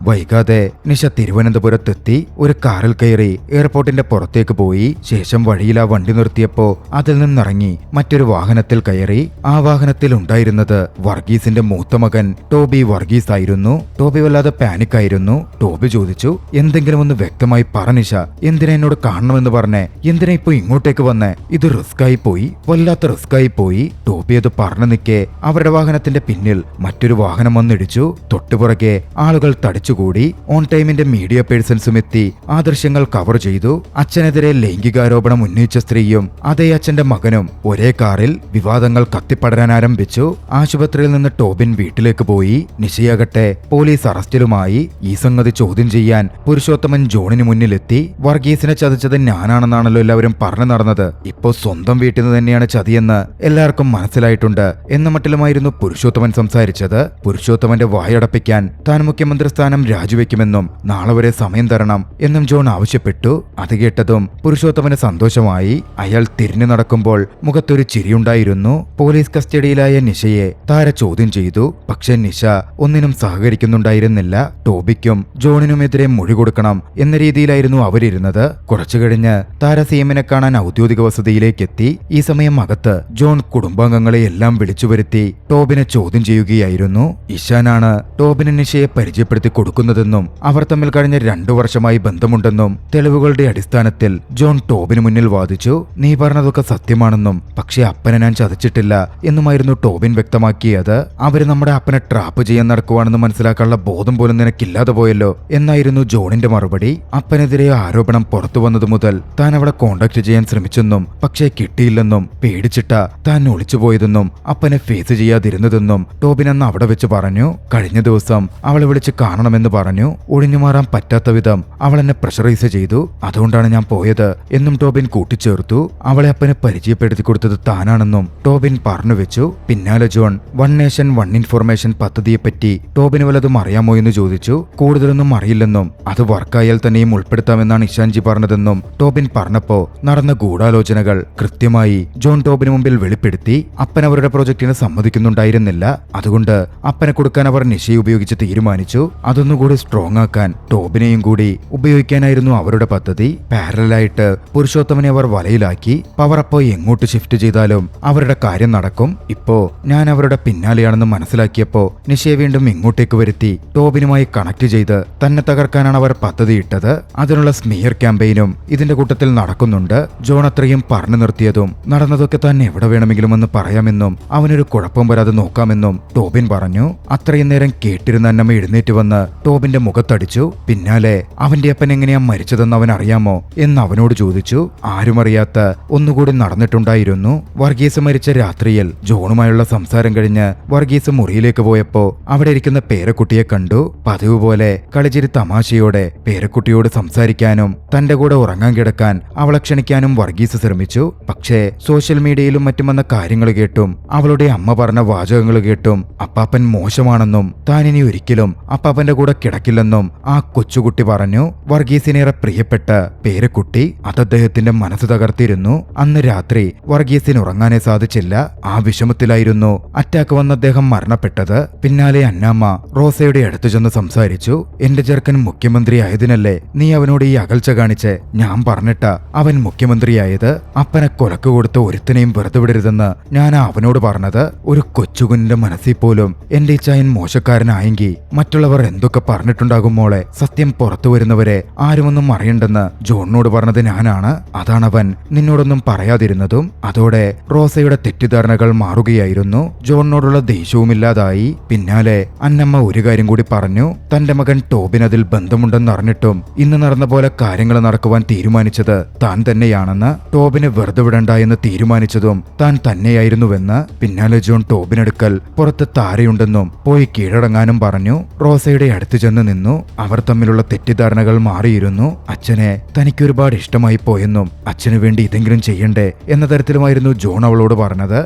വൈകാതെ നിഷ തിരുവനന്തപുരത്തെത്തി. ഒരു കാറിൽ കയറി എയർപോർട്ടിന്റെ പുറത്തേക്ക് പോയി. ശേഷം വഴിയിൽ ആ വണ്ടി നിർത്തിയപ്പോ അതിൽ നിന്നിറങ്ങി മറ്റൊരു വാഹനത്തിൽ കയറി. ആ വാഹനത്തിൽ ഉണ്ടായിരുന്നത് വർഗീസിന്റെ മൂത്ത മകൻ ടോബി വർഗീസ് ആയിരുന്നു. ടോബി വല്ലാതെ പാനിക്കായിരുന്നു. ടോബി ചോദിച്ചു, എന്തെങ്കിലും ഒന്ന് വ്യക്തമായി പറ നിഷ, എന്തിനാ എന്നോട് കാണണമെന്ന് പറഞ്ഞേ? എന്തിനാ ഇപ്പൊ ഇങ്ങോട്ടേക്ക് വന്നേ? ഇത് റിസ്കായി പോയി, വല്ലാത്ത റിസ്കായി പോയി. ടോബി അത് പറഞ്ഞു നിൽക്കെ അവരുടെ വാഹനത്തിന്റെ പിന്നിൽ മറ്റൊരു വാഹനം വന്നിടിച്ചു. തൊട്ടുപുറകെ ആളുകൾ തടിച്ചു കൂടി. ഓൺ ടൈമിന്റെ മീഡിയ പേഴ്സൺസും എത്തി ആ ദൃശ്യങ്ങൾ കവർ ചെയ്തു. അച്ഛനെതിരെ ലൈംഗികാരോപണം ഉന്നയിച്ച സ്ത്രീയും അതേ അച്ഛന്റെ മകനും ഒരേ കാറിൽ. വിവാദങ്ങൾ കത്തിപ്പടരാൻ ആരംഭിച്ചു. ആശുപത്രിയിൽ നിന്ന് ടോബിൻ വീട്ടിലേക്ക് പോയി. നിഷയാകട്ടെ പോലീസ് അറസ്റ്റിലുമായി. ഈ സംഗതി ചോദ്യം ചെയ്യാൻ പുരുഷോത്തമൻ ജോണിന് മുന്നിലെത്തി. വർഗീസിനെ ചതിച്ചത് ഞാനാണെന്നാണല്ലോ എല്ലാവരും പറഞ്ഞു നടന്നത്. ഇപ്പോ സ്വന്തം വീട്ടിൽ നിന്ന് തന്നെയാണ് ചതിയെന്ന് എല്ലാവർക്കും മനസ്സിലായിട്ടുണ്ട് എന്ന മട്ടിലുമായിരുന്നു പുരുഷോത്തമൻ സംസാരിച്ചത്. പുരുഷോത്തമന്റെ വായടപ്പിക്കാൻ താൻ മുഖ്യമന്ത്രി സ്ഥാനം രാജിവെക്കുമെന്നും നാളെ വരെ സമയം തരണം എന്നും ജോൺ ആവശ്യപ്പെട്ടു. അത് കേട്ടതും പുരുഷോത്തമന് സന്തോഷമായി. അയാൾ തിരിഞ്ഞു നടക്കുമ്പോൾ മുഖത്തൊരു ചിരിയുണ്ടായിരുന്നു. പോലീസ് കസ്റ്റഡിയിലായ നിഷയെ താര ചോദ്യം ചെയ്തു. പക്ഷെ നിഷ ഒന്നിനും സഹകരിക്കുന്നുണ്ടായിരുന്നില്ല. ടോബിക്കും ജോണിനുമെതിരെ മൊഴി കൊടുക്കണം എന്ന രീതിയിലായിരുന്നു അവരിരുന്നത്. കുറച്ചു കഴിഞ്ഞ് താര CMനെ കാണാൻ ഔദ്യോഗിക വസതിയിലേക്ക് എത്തി. ഈ സമയം അകത്ത് ജോൺ കുടുംബാംഗങ്ങളെ എല്ലാം വിളിച്ചു വരുത്തി ടോബിനെ ചോദ്യം ചെയ്യുകയായിരുന്നു. ഇഷാനാണ് ടോബിന് നിഷയെ പരിചയപ്പെടുത്തി കൊടുക്കുന്നതെന്നും അവർ തമ്മിൽ കഴിഞ്ഞ 2 വർഷമായി ബന്ധമുണ്ടെന്നും തെളിവുകളുടെ അടിസ്ഥാനത്തിൽ ജോൺ ടോബിന് മുന്നിൽ വാദിച്ചു. നീ പറഞ്ഞതൊക്കെ സത്യമാണെന്നും പക്ഷേ അപ്പനെ ഞാൻ ചതിച്ചിട്ടില്ല എന്നുമായിരുന്നു ടോബിൻ വ്യക്തമാക്കിയത്. അവര് നമ്മുടെ അപ്പനെ ട്രാപ്പ് ചെയ്യാൻ നടക്കുവാണെന്ന് മനസ്സിലാക്കാനുള്ള ബോധം പോലും നിനക്കില്ലാതെ പോയല്ലോ എന്നായിരുന്നു ജോണിന്റെ മറുപടി. അപ്പനെതിരെ ആരോപണം പുറത്തു വന്നതു മുതൽ താൻ അവളെ കോണ്ടാക്ട് ചെയ്യാൻ ശ്രമിച്ചെന്നും പക്ഷേ കിട്ടിയില്ലെന്നും പേടിച്ചിട്ടാ താൻ ഒളിച്ചുപോയതെന്നും അപ്പനെ ഫേസ് ചെയ്യാതിരുന്നതെന്നും ടോബിൻ അന്ന് അവിടെ വെച്ച് പറഞ്ഞു. കഴിഞ്ഞ ദിവസം അവളെ വിളിച്ച് കാണണമെന്ന് പറഞ്ഞു. ഒഴിഞ്ഞുമാറാൻ പറ്റാത്ത വിധം അവൾ എന്നെ പ്രഷറൈസ് ചെയ്തു. അതുകൊണ്ടാണ് ഞാൻ പോയത് എന്നും ടോബിൻ കൂട്ടിച്ചേർത്തു. അവളെ അപ്പനെ പരിചയപ്പെടുത്തി കൊടുത്തത് താനാണെന്നും ടോബിൻ പറഞ്ഞു വെച്ചു. പിന്നാലെ John one nation one information പദ്ധതിയെപ്പറ്റി ടോബിന് വല്ലതും അറിയാമോ എന്ന് ചോദിച്ചു. കൂടുതലൊന്നും അറിയില്ലെന്നും അത് വർക്കായാൽ തന്നെയും ഉൾപ്പെടുത്താമെന്നാണ് ഇഷാൻജി പറഞ്ഞതെന്നും ടോബിൻ പറഞ്ഞപ്പോ നടന്ന ഗൂഢാലോചനകൾ കൃത്യമായി ജോൺ ടോബിന് മുമ്പിൽ വെളിപ്പെടുത്തി. അപ്പൻ അവരുടെ പ്രൊജക്ടിന് സമ്മതിക്കുന്നുണ്ടായിരുന്നില്ല. അതുകൊണ്ട് അപ്പനെ കൊടുക്കാൻ അവർ നിഷയെ ഉപയോഗിച്ച് തീരുമാനിച്ചു. അതൊന്നുകൂടി സ്ട്രോങ് ആക്കാൻ ടോബിനെയും കൂടി ഉപയോഗിക്കാനായിരുന്നു അവരുടെ പദ്ധതി. പാരലായിട്ട് പുരുഷോത്തമനെ അവർ വലയിലാക്കി. പവർ അപ്പോ എങ്ങോട്ട് ഷിഫ്റ്റ് ചെയ്താലും അവരുടെ കാര്യം നടക്കും. ഇപ്പോ ഞാൻ അവരുടെ പിന്നാലെയാണെന്ന് മനസ്സിലാക്കിയപ്പോ നിഷയെ വീണ്ടും ഇങ്ങോട്ടേക്ക് വരുത്തി ടോബിനുമായി കണക്ട് ചെയ്ത് തന്നെ തകർക്കാനാണ് അവർ പദ്ധതിയിട്ടത്. അതിനുള്ള സ്മിയർ ക്യാമ്പയിനും ഇതിന്റെ കൂട്ടത്തിൽ നടക്കുന്നുണ്ട്. ജോൺ അത്രയും പറഞ്ഞു നിർത്തിയതും നടന്നതൊക്കെ തന്നെ എവിടെ വേണമെങ്കിലും എന്ന് പറയാമെന്നും അവനൊരു കുഴപ്പം വരാതെ നോക്കാമെന്നും ടോബിൻ പറഞ്ഞു. അത്രയും നേരം കേട്ടിരുന്ന അന്നമ്മ എഴുന്നേറ്റ് വന്ന് ടോബിന്റെ മുഖത്തടിച്ചു. പിന്നാലെ അവന്റെ അപ്പൻ എങ്ങനെയാ മരിച്ചതെന്ന് അവൻ അറിയാമോ എന്ന് അവനോട് ചോദിച്ചു. ആരും അറിയാത്ത ഒന്നുകൂടി നടന്നിട്ടുണ്ടായിരുന്നു. വർഗീസ് മരിച്ച രാത്രിയിൽ ജോണുമായുള്ള സംസാരം കഴിഞ്ഞ് വർഗീസ് മുറിയിലേക്ക് പോയപ്പോ അവിടെ ഇരിക്കുന്ന പേരക്കുട്ടിയെ കണ്ടു. പതിവ് പോലെ കളിച്ചിരി തമാശയോടെ പേരക്കുട്ടിയോട് സംസാരിക്കാനും തന്റെ കൂടെ ഉറങ്ങാൻ കിടക്കാൻ അവളെ ക്ഷണിക്കാനും വർഗീസ് ശ്രമിച്ചു. പക്ഷേ സോഷ്യൽ മീഡിയയിലും മറ്റും വന്ന കാര്യങ്ങൾ കേട്ടും അവളുടെ അമ്മ പറഞ്ഞ വാചകങ്ങൾ കേട്ടും അപ്പാപ്പൻ മോശമാണെന്നും താൻ ഇനി ഒരിക്കലും അപ്പാപ്പന്റെ കൂടെ കിടക്കില്ലെന്നും ആ കൊച്ചുകുട്ടി പറഞ്ഞു. വർഗീസിനേറെ പ്രിയപ്പെട്ട പേരക്കുട്ടി അത് അദ്ദേഹത്തിന്റെ മനസ്സ് തകർത്തിരുന്നു. അന്ന് രാത്രി വർഗീസിന് ഉറങ്ങാനേ സാധിച്ചില്ല. ആ വിഷമത്തിലായിരുന്നു അറ്റാക്ക് വന്ന അദ്ദേഹം മരണപ്പെട്ടത്. പിന്നാലെ അന്നാമ്മ റോസയുടെ അടുത്തു ചെന്ന് സംസാരിച്ചു. എന്റെ ചെറുക്കൻ മുഖ്യമന്ത്രി ആയതിനല്ലേ നീ അവനോട് ഈ അകൽച്ച കാണിച്ച്? ഞാൻ പറഞ്ഞിട്ട അവൻ മുഖ്യമന്ത്രിയായത്. അപ്പനെ കൊലക്ക് കൊടുത്ത് ഒരുത്തനെയും വെറുതെ വിടരുതെന്ന് ഞാൻ അവനോട് പറഞ്ഞത്. ഒരു കൊച്ചുകുഞ്ഞിന്റെ മനസ്സിൽ പോലും എന്റെ ഇച്ചായൻ മോശക്കാരനായെങ്കിൽ മറ്റുള്ളവർ എന്തൊക്കെ പറഞ്ഞിട്ടുണ്ടാകും മോളെ. സത്യം പുറത്തു വരുന്നവരെ ആരുമൊന്നും അറിയണ്ടെന്ന് ജോണിനോട് പറഞ്ഞത് ഞാനാണ്. അതാണവൻ നിന്നോടൊന്നും പറയാതിരുന്നതും. അതോടെ റോസയുടെ തെറ്റിദ്ധാരണകൾ മാറുകയായിരുന്നു. ജോണിനോടുള്ള ദേഷ്യവുമില്ലാതായി. പിന്നാലെ അന്നമ്മ ഒരു കാര്യം കൂടി പറഞ്ഞു. തന്റെ മകൻ ടോബിൻ അതിൽ ബന്ധമുണ്ടെന്നറിഞ്ഞിട്ടും ഇന്ന് നടന്ന പോലെ കാര്യങ്ങൾ നടക്കുവാൻ തീരുമാനിച്ചത് താൻ തന്നെയാണെന്ന്. ടോബിനെ വെറുതെ വിടണ്ട എന്ന് തീരുമാനിച്ചതും താൻ തന്നെയായിരുന്നുവെന്ന്. പിന്നാലെ ജോൺ ടോബിനടുക്കൽ പുറത്ത് താരയുണ്ടെന്നും പോയി കീഴടങ്ങാനും പറഞ്ഞു. റോസയുടെ അടുത്ത് ചെന്ന് നിന്നു. അവർ തമ്മിലുള്ള തെറ്റിദ്ധാരണകൾ മാറിയിരുന്നു. അച്ഛനെ തനിക്കൊരുപാട് ഇഷ്ടമായി പോയെന്നും അച്ഛനു വേണ്ടി ഇതെങ്കിലും ചെയ്യണ്ടേ എന്ന തരത്തിലുമായിരുന്നു ജോൺ അവളോട് പറഞ്ഞത്.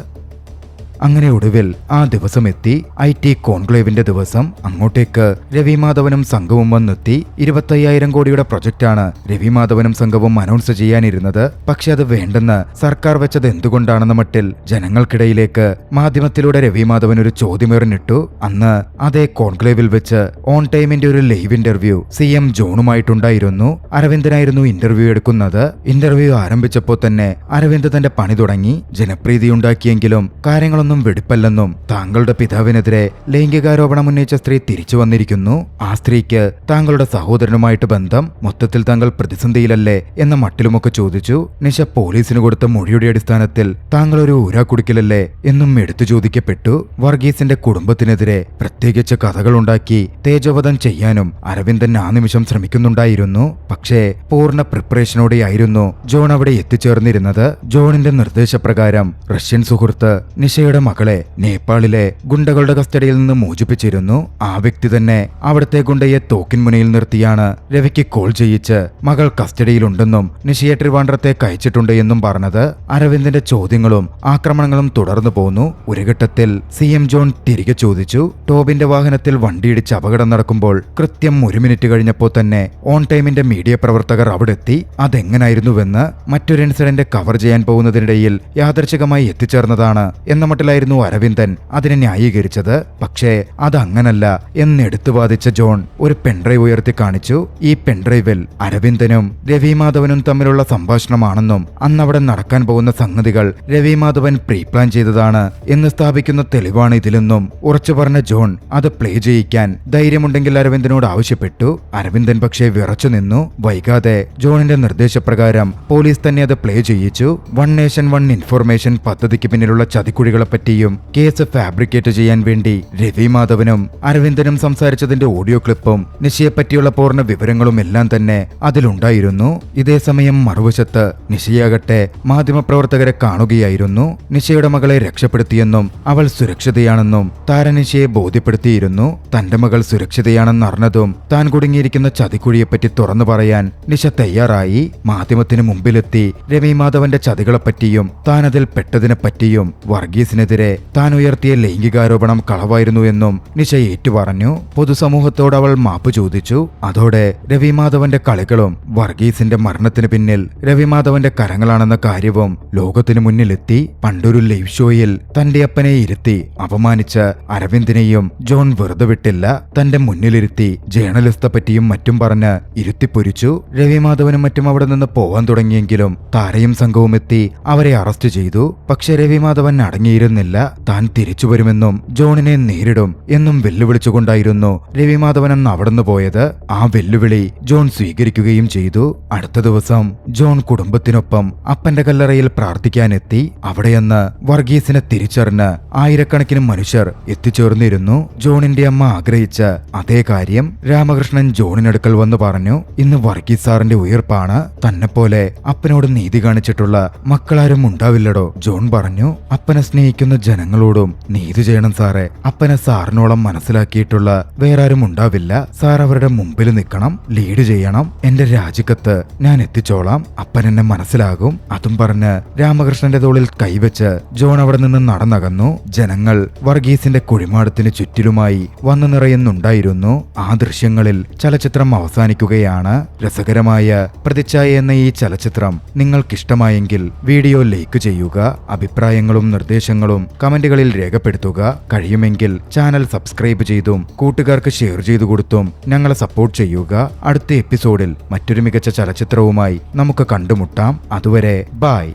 അങ്ങനെ ഒടുവിൽ ആ ദിവസം എത്തി. IT കോൺക്ലേവിന്റെ ദിവസം. അങ്ങോട്ടേക്ക് രവിമാധവനും സംഘവും വന്നെത്തി. 25,000 കോടിയുടെ പ്രൊജക്റ്റാണ് രവിമാധവനും സംഘവും അനൗൺസ് ചെയ്യാനിരുന്നത്. പക്ഷെ അത് വേണ്ടെന്ന് സർക്കാർ വെച്ചത് എന്തുകൊണ്ടാണെന്ന മട്ടിൽ ജനങ്ങൾക്കിടയിലേക്ക് മാധ്യമത്തിലൂടെ രവിമാധവൻ ഒരു ചോദ്യമേറിനിട്ടു. അന്ന് അതേ കോൺക്ലേവിൽ വെച്ച് ഓൺ ടൈമിന്റെ ഒരു ലൈവ് ഇന്റർവ്യൂ CM ജോണുമായിട്ടുണ്ടായിരുന്നു. അരവിന്ദനായിരുന്നു ഇന്റർവ്യൂ എടുക്കുന്നത്. ഇന്റർവ്യൂ ആരംഭിച്ചപ്പോൾ തന്നെ അരവിന്ദ് തന്റെ പണി തുടങ്ങി. ജനപ്രീതിയുണ്ടാക്കിയെങ്കിലും കാര്യങ്ങളൊന്നും വെടിപ്പല്ലെന്നും താങ്കളുടെ പിതാവിനെതിരെ ലൈംഗികാരോപണം ഉന്നയിച്ച സ്ത്രീ തിരിച്ചു വന്നിരിക്കുന്നു. ആ സ്ത്രീക്ക് താങ്കളുടെ സഹോദരനുമായിട്ട് ബന്ധം. മൊത്തത്തിൽ താങ്കൾ പ്രതിസന്ധിയിലല്ലേ എന്ന മട്ടിലുമൊക്കെ ചോദിച്ചു. നിഷ പോലീസിന് കൊടുത്ത മൊഴിയുടെ അടിസ്ഥാനത്തിൽ താങ്കൾ ഒരു ഊരാക്കുടിക്കലല്ലേ എന്നും എടുത്തു ചോദിക്കപ്പെട്ടു. വർഗീസിന്റെ കുടുംബത്തിനെതിരെ പ്രത്യേകിച്ച് കഥകളുണ്ടാക്കി തേജോവധം ചെയ്യാനും അരവിന്ദൻ ആ നിമിഷം ശ്രമിക്കുന്നുണ്ടായിരുന്നു. പക്ഷേ പൂർണ്ണ പ്രിപ്പറേഷനോടെയായിരുന്നു ജോൺ അവിടെ എത്തിച്ചേർന്നിരുന്നത്. ജോണിന്റെ നിർദ്ദേശപ്രകാരം റഷ്യൻ സുഹൃത്ത് നിഷയുടെ മകളെ നേപ്പാളിലെ ഗുണ്ടകളുടെ കസ്റ്റഡിയിൽ നിന്ന് മോചിപ്പിച്ചിരുന്നു. ആ വ്യക്തി തന്നെ അവിടുത്തെ ഗുണ്ടയെ തോക്കിൻ മുനയിൽ നിർത്തിയാണ് രവിക്ക് കോൾ ചെയ്യിച്ച് മകൾ കസ്റ്റഡിയിലുണ്ടെന്നും നിഷയെ ട്രിവാൻഡ്രത്തേക്ക് അയച്ചിട്ടുണ്ട് എന്നും പറഞ്ഞത്. അരവിന്ദന്റെ ചോദ്യങ്ങളും ആക്രമണങ്ങളും തുടർന്നു പോന്നു. ഒരു ഘട്ടത്തിൽ CM ജോൺ തിരികെ ചോദിച്ചു. ടോബിന്റെ വാഹനത്തിൽ വണ്ടിയിടിച്ച് അപകടം നടക്കുമ്പോൾ കൃത്യം 1 മിനിറ്റ് കഴിഞ്ഞപ്പോൾ തന്നെ ഓൺ ടൈമിന്റെ മീഡിയ പ്രവർത്തകർ അവിടെ എത്തി. അതെങ്ങനായിരുന്നുവെന്ന്. മറ്റൊരു ഇൻസിഡന്റ് കവർ ചെയ്യാൻ പോകുന്നതിനിടയിൽ യാദർച്ഛികമായി എത്തിച്ചേർന്നതാണ് എന്ന മട്ടിലായിരുന്നു അരവിന്ദൻ അതിനെ ന്യായീകരിച്ചത്. പക്ഷേ അതങ്ങനല്ല എന്നെടുത്തു വാദിച്ച ജോൺ ഒരു പെൻഡ്രൈവ് ഉയർത്തി കാണിച്ചു. ഈ പെൻഡ്രൈവിൽ അരവിന്ദനും രവിമാധവനും തമ്മിലുള്ള സംഭാഷണമാണെന്നും അന്നവിടെ നടക്കാൻ പോകുന്ന സംഗതികൾ രവിമാധവൻ പ്രീ പ്ലാൻ ചെയ്തതാണ് എന്ന് സ്ഥാപിക്കുന്ന തെളിവാണ് ഇതിലെന്നും ഉറച്ചു പറഞ്ഞ ജോൺ അത് പ്ലേ ചെയ്യിക്കാൻ ധൈര്യമുണ്ടെങ്കിൽ അരവിന്ദനോട് ആവശ്യപ്പെട്ടു. അരവിന്ദൻ പക്ഷേ വിറച്ചു നിന്നു. വൈകാതെ ജോണിന്റെ നിർദ്ദേശപ്രകാരം പോലീസ് തന്നെ അത് പ്ലേ ചെയ്യിച്ചു. വൺ നേഷൻ വൺ ഇൻഫർമേഷൻ പദ്ധതിക്ക് പിന്നിലുള്ള ചതിക്കുഴികളെപ്പറ്റിയും കേസ് ഫാബ്രിക്കേറ്റ് ചെയ്യാൻ വേണ്ടി രവിമാധവനും അരവിന്ദനും സംസാരിച്ചതിന്റെ ഓഡിയോ ക്ലിപ്പും നിഷയെപ്പറ്റിയുള്ള പൂർണ്ണ വിവരങ്ങളും എല്ലാം തന്നെ അതിലുണ്ടായിരുന്നു. ഇതേസമയം മറുവശത്ത് നിഷയാകട്ടെ മാധ്യമപ്രവർത്തകരെ കാണുകയായിരുന്നു. നിഷയുടെ മകളെ രക്ഷപ്പെടുത്തിയെന്നും അവൾ സുരക്ഷിതയാണെന്നും താരനിഷയെ ബോധ്യപ്പെടുത്തിയിരുന്നു. തന്റെ മകൾ സുരക്ഷിതയാണെന്നറിഞ്ഞതും താൻ കുടുങ്ങിയിരിക്കുന്ന ചതിക്കുഴിയെപ്പറ്റി തുറന്നു പറയാൻ നിഷ തയ്യാറായി. മാധ്യമത്തിന് മുമ്പിലെത്തി രവിമാധവന്റെ ചതികളെപ്പറ്റിയും താൻ അതിൽ പെട്ടതിനെപ്പറ്റിയും വർഗീസിനെതിരെ താൻ ഉയർത്തിയ ലൈംഗികാരോപണം കളവായിരുന്നു എന്നും നിഷ ഏറ്റുപറഞ്ഞു. പൊതുസമൂഹത്തോട് അവൾ മാപ്പ് ചോദിച്ചു. അതോടെ രവിമാധവന്റെ കളികളും വർഗീസിന്റെ മരണത്തിന് പിന്നിൽ രവിമാധവന്റെ കരങ്ങളാണെന്ന കാര്യവും ലോകത്തിനു മുന്നിലെത്തി. പണ്ടൊരു ലൈവ് ഷോയിൽ തന്റെ അപ്പനെ ഇരുത്തി അപമാനിച്ച അരവിന്ദിനെയും ജോൺ വെറുതെ വിട്ടില്ല. തന്റെ മുന്നിലിരുത്തി ജേർണലിസ്റ്റെ പറ്റിയും മറ്റും പറഞ്ഞ് ഇരുത്തിപ്പൊരിച്ചു. രവിമാധവനും മറ്റും അവിടെ നിന്ന് പോവാൻ തുടങ്ങിയെങ്കിലും താരയും സംഘവും എത്തി അവരെ അറസ്റ്റ് ചെയ്തു. പക്ഷെ രവിമാധവൻ അടങ്ങിയിരുന്നില്ല. താൻ തിരിച്ചു വരുമെന്നും ജോണിനെ നേരിടും എന്നും വെല്ലുവിളിച്ചുകൊണ്ടായിരുന്നു രവിമാധവൻ അന്ന് അവിടുന്ന് പോയത്. ആ വെല്ലുവിളി ജോൺ സ്വീകരിക്കുകയും ചെയ്തു. അടുത്ത ദിവസം ജോൺ കുടുംബത്തിനൊപ്പം അപ്പന്റെ കല്ലറയിൽ പ്രാർത്ഥിക്കാനെത്തി. അവിടെയെന്ന് വർഗീസിനെ തിരിച്ചറിഞ്ഞ് ആയിരക്കണക്കിന് മനുഷ്യർ എത്തിച്ചേർന്നിരുന്നു. ജോണിന്റെ അമ്മ ആഗ്രഹിച്ച അതേ കാര്യം രാമകൃഷ്ണൻ ജോണിനടുക്കൽ വന്ന് പറഞ്ഞു. ഇന്ന് വർഗീസ് സാറിന്റെ ഉയർപ്പാണ്. തന്നെപ്പോലെ അപ്പനോട് നീതി കാണിച്ചിട്ടുള്ള മക്കളാരും ഉണ്ടാവില്ലടോ. ജോൺ പറഞ്ഞു. അപ്പനെ സ്നേഹിക്കുന്ന ജീവിക്കുന്ന ജനങ്ങളോടും നീതി ചെയ്യണം സാറേ. അപ്പനെ സാറിനോളം മനസ്സിലാക്കിയിട്ടുള്ള വേറാരും ഉണ്ടാവില്ല. സാർ അവരുടെ മുമ്പിൽ നിൽക്കണം, ലീഡ് ചെയ്യണം. എന്റെ രാജിക്കത്ത് ഞാൻ എത്തിച്ചോളാം, അപ്പൻ എന്നെ മനസ്സിലാകും. അതും പറഞ്ഞ് രാമകൃഷ്ണന്റെ തോളിൽ കൈവച്ച് ജോൺ അവിടെ നിന്ന് നടന്നകന്നു. ജനങ്ങൾ വർഗീസിന്റെ കുഴിമാടത്തിന് ചുറ്റിലുമായി വന്നു നിറയുന്നുണ്ടായിരുന്നു. ആ ദൃശ്യങ്ങളിൽ ചലച്ചിത്രം അവസാനിക്കുകയാണ്. രസകരമായ പ്രതിച്ഛായ എന്ന ഈ ചലച്ചിത്രം നിങ്ങൾക്കിഷ്ടമായെങ്കിൽ വീഡിയോ ലൈക്ക് ചെയ്യുക. അഭിപ്രായങ്ങളും നിർദ്ദേശങ്ങളും കമന്റുകളിൽ രേഖപ്പെടുത്തുക. കഴിയുമെങ്കിൽ ചാനൽ സബ്സ്ക്രൈബ് ചെയ്തും കൂട്ടുകാർക്ക് ഷെയർ ചെയ്തു കൊടുത്തും ഞങ്ങളെ സപ്പോർട്ട് ചെയ്യുക. അടുത്ത എപ്പിസോഡിൽ മറ്റൊരു മികച്ച ചലച്ചിത്രവുമായി നമുക്ക് കണ്ടുമുട്ടാം. അതുവരെ ബൈ.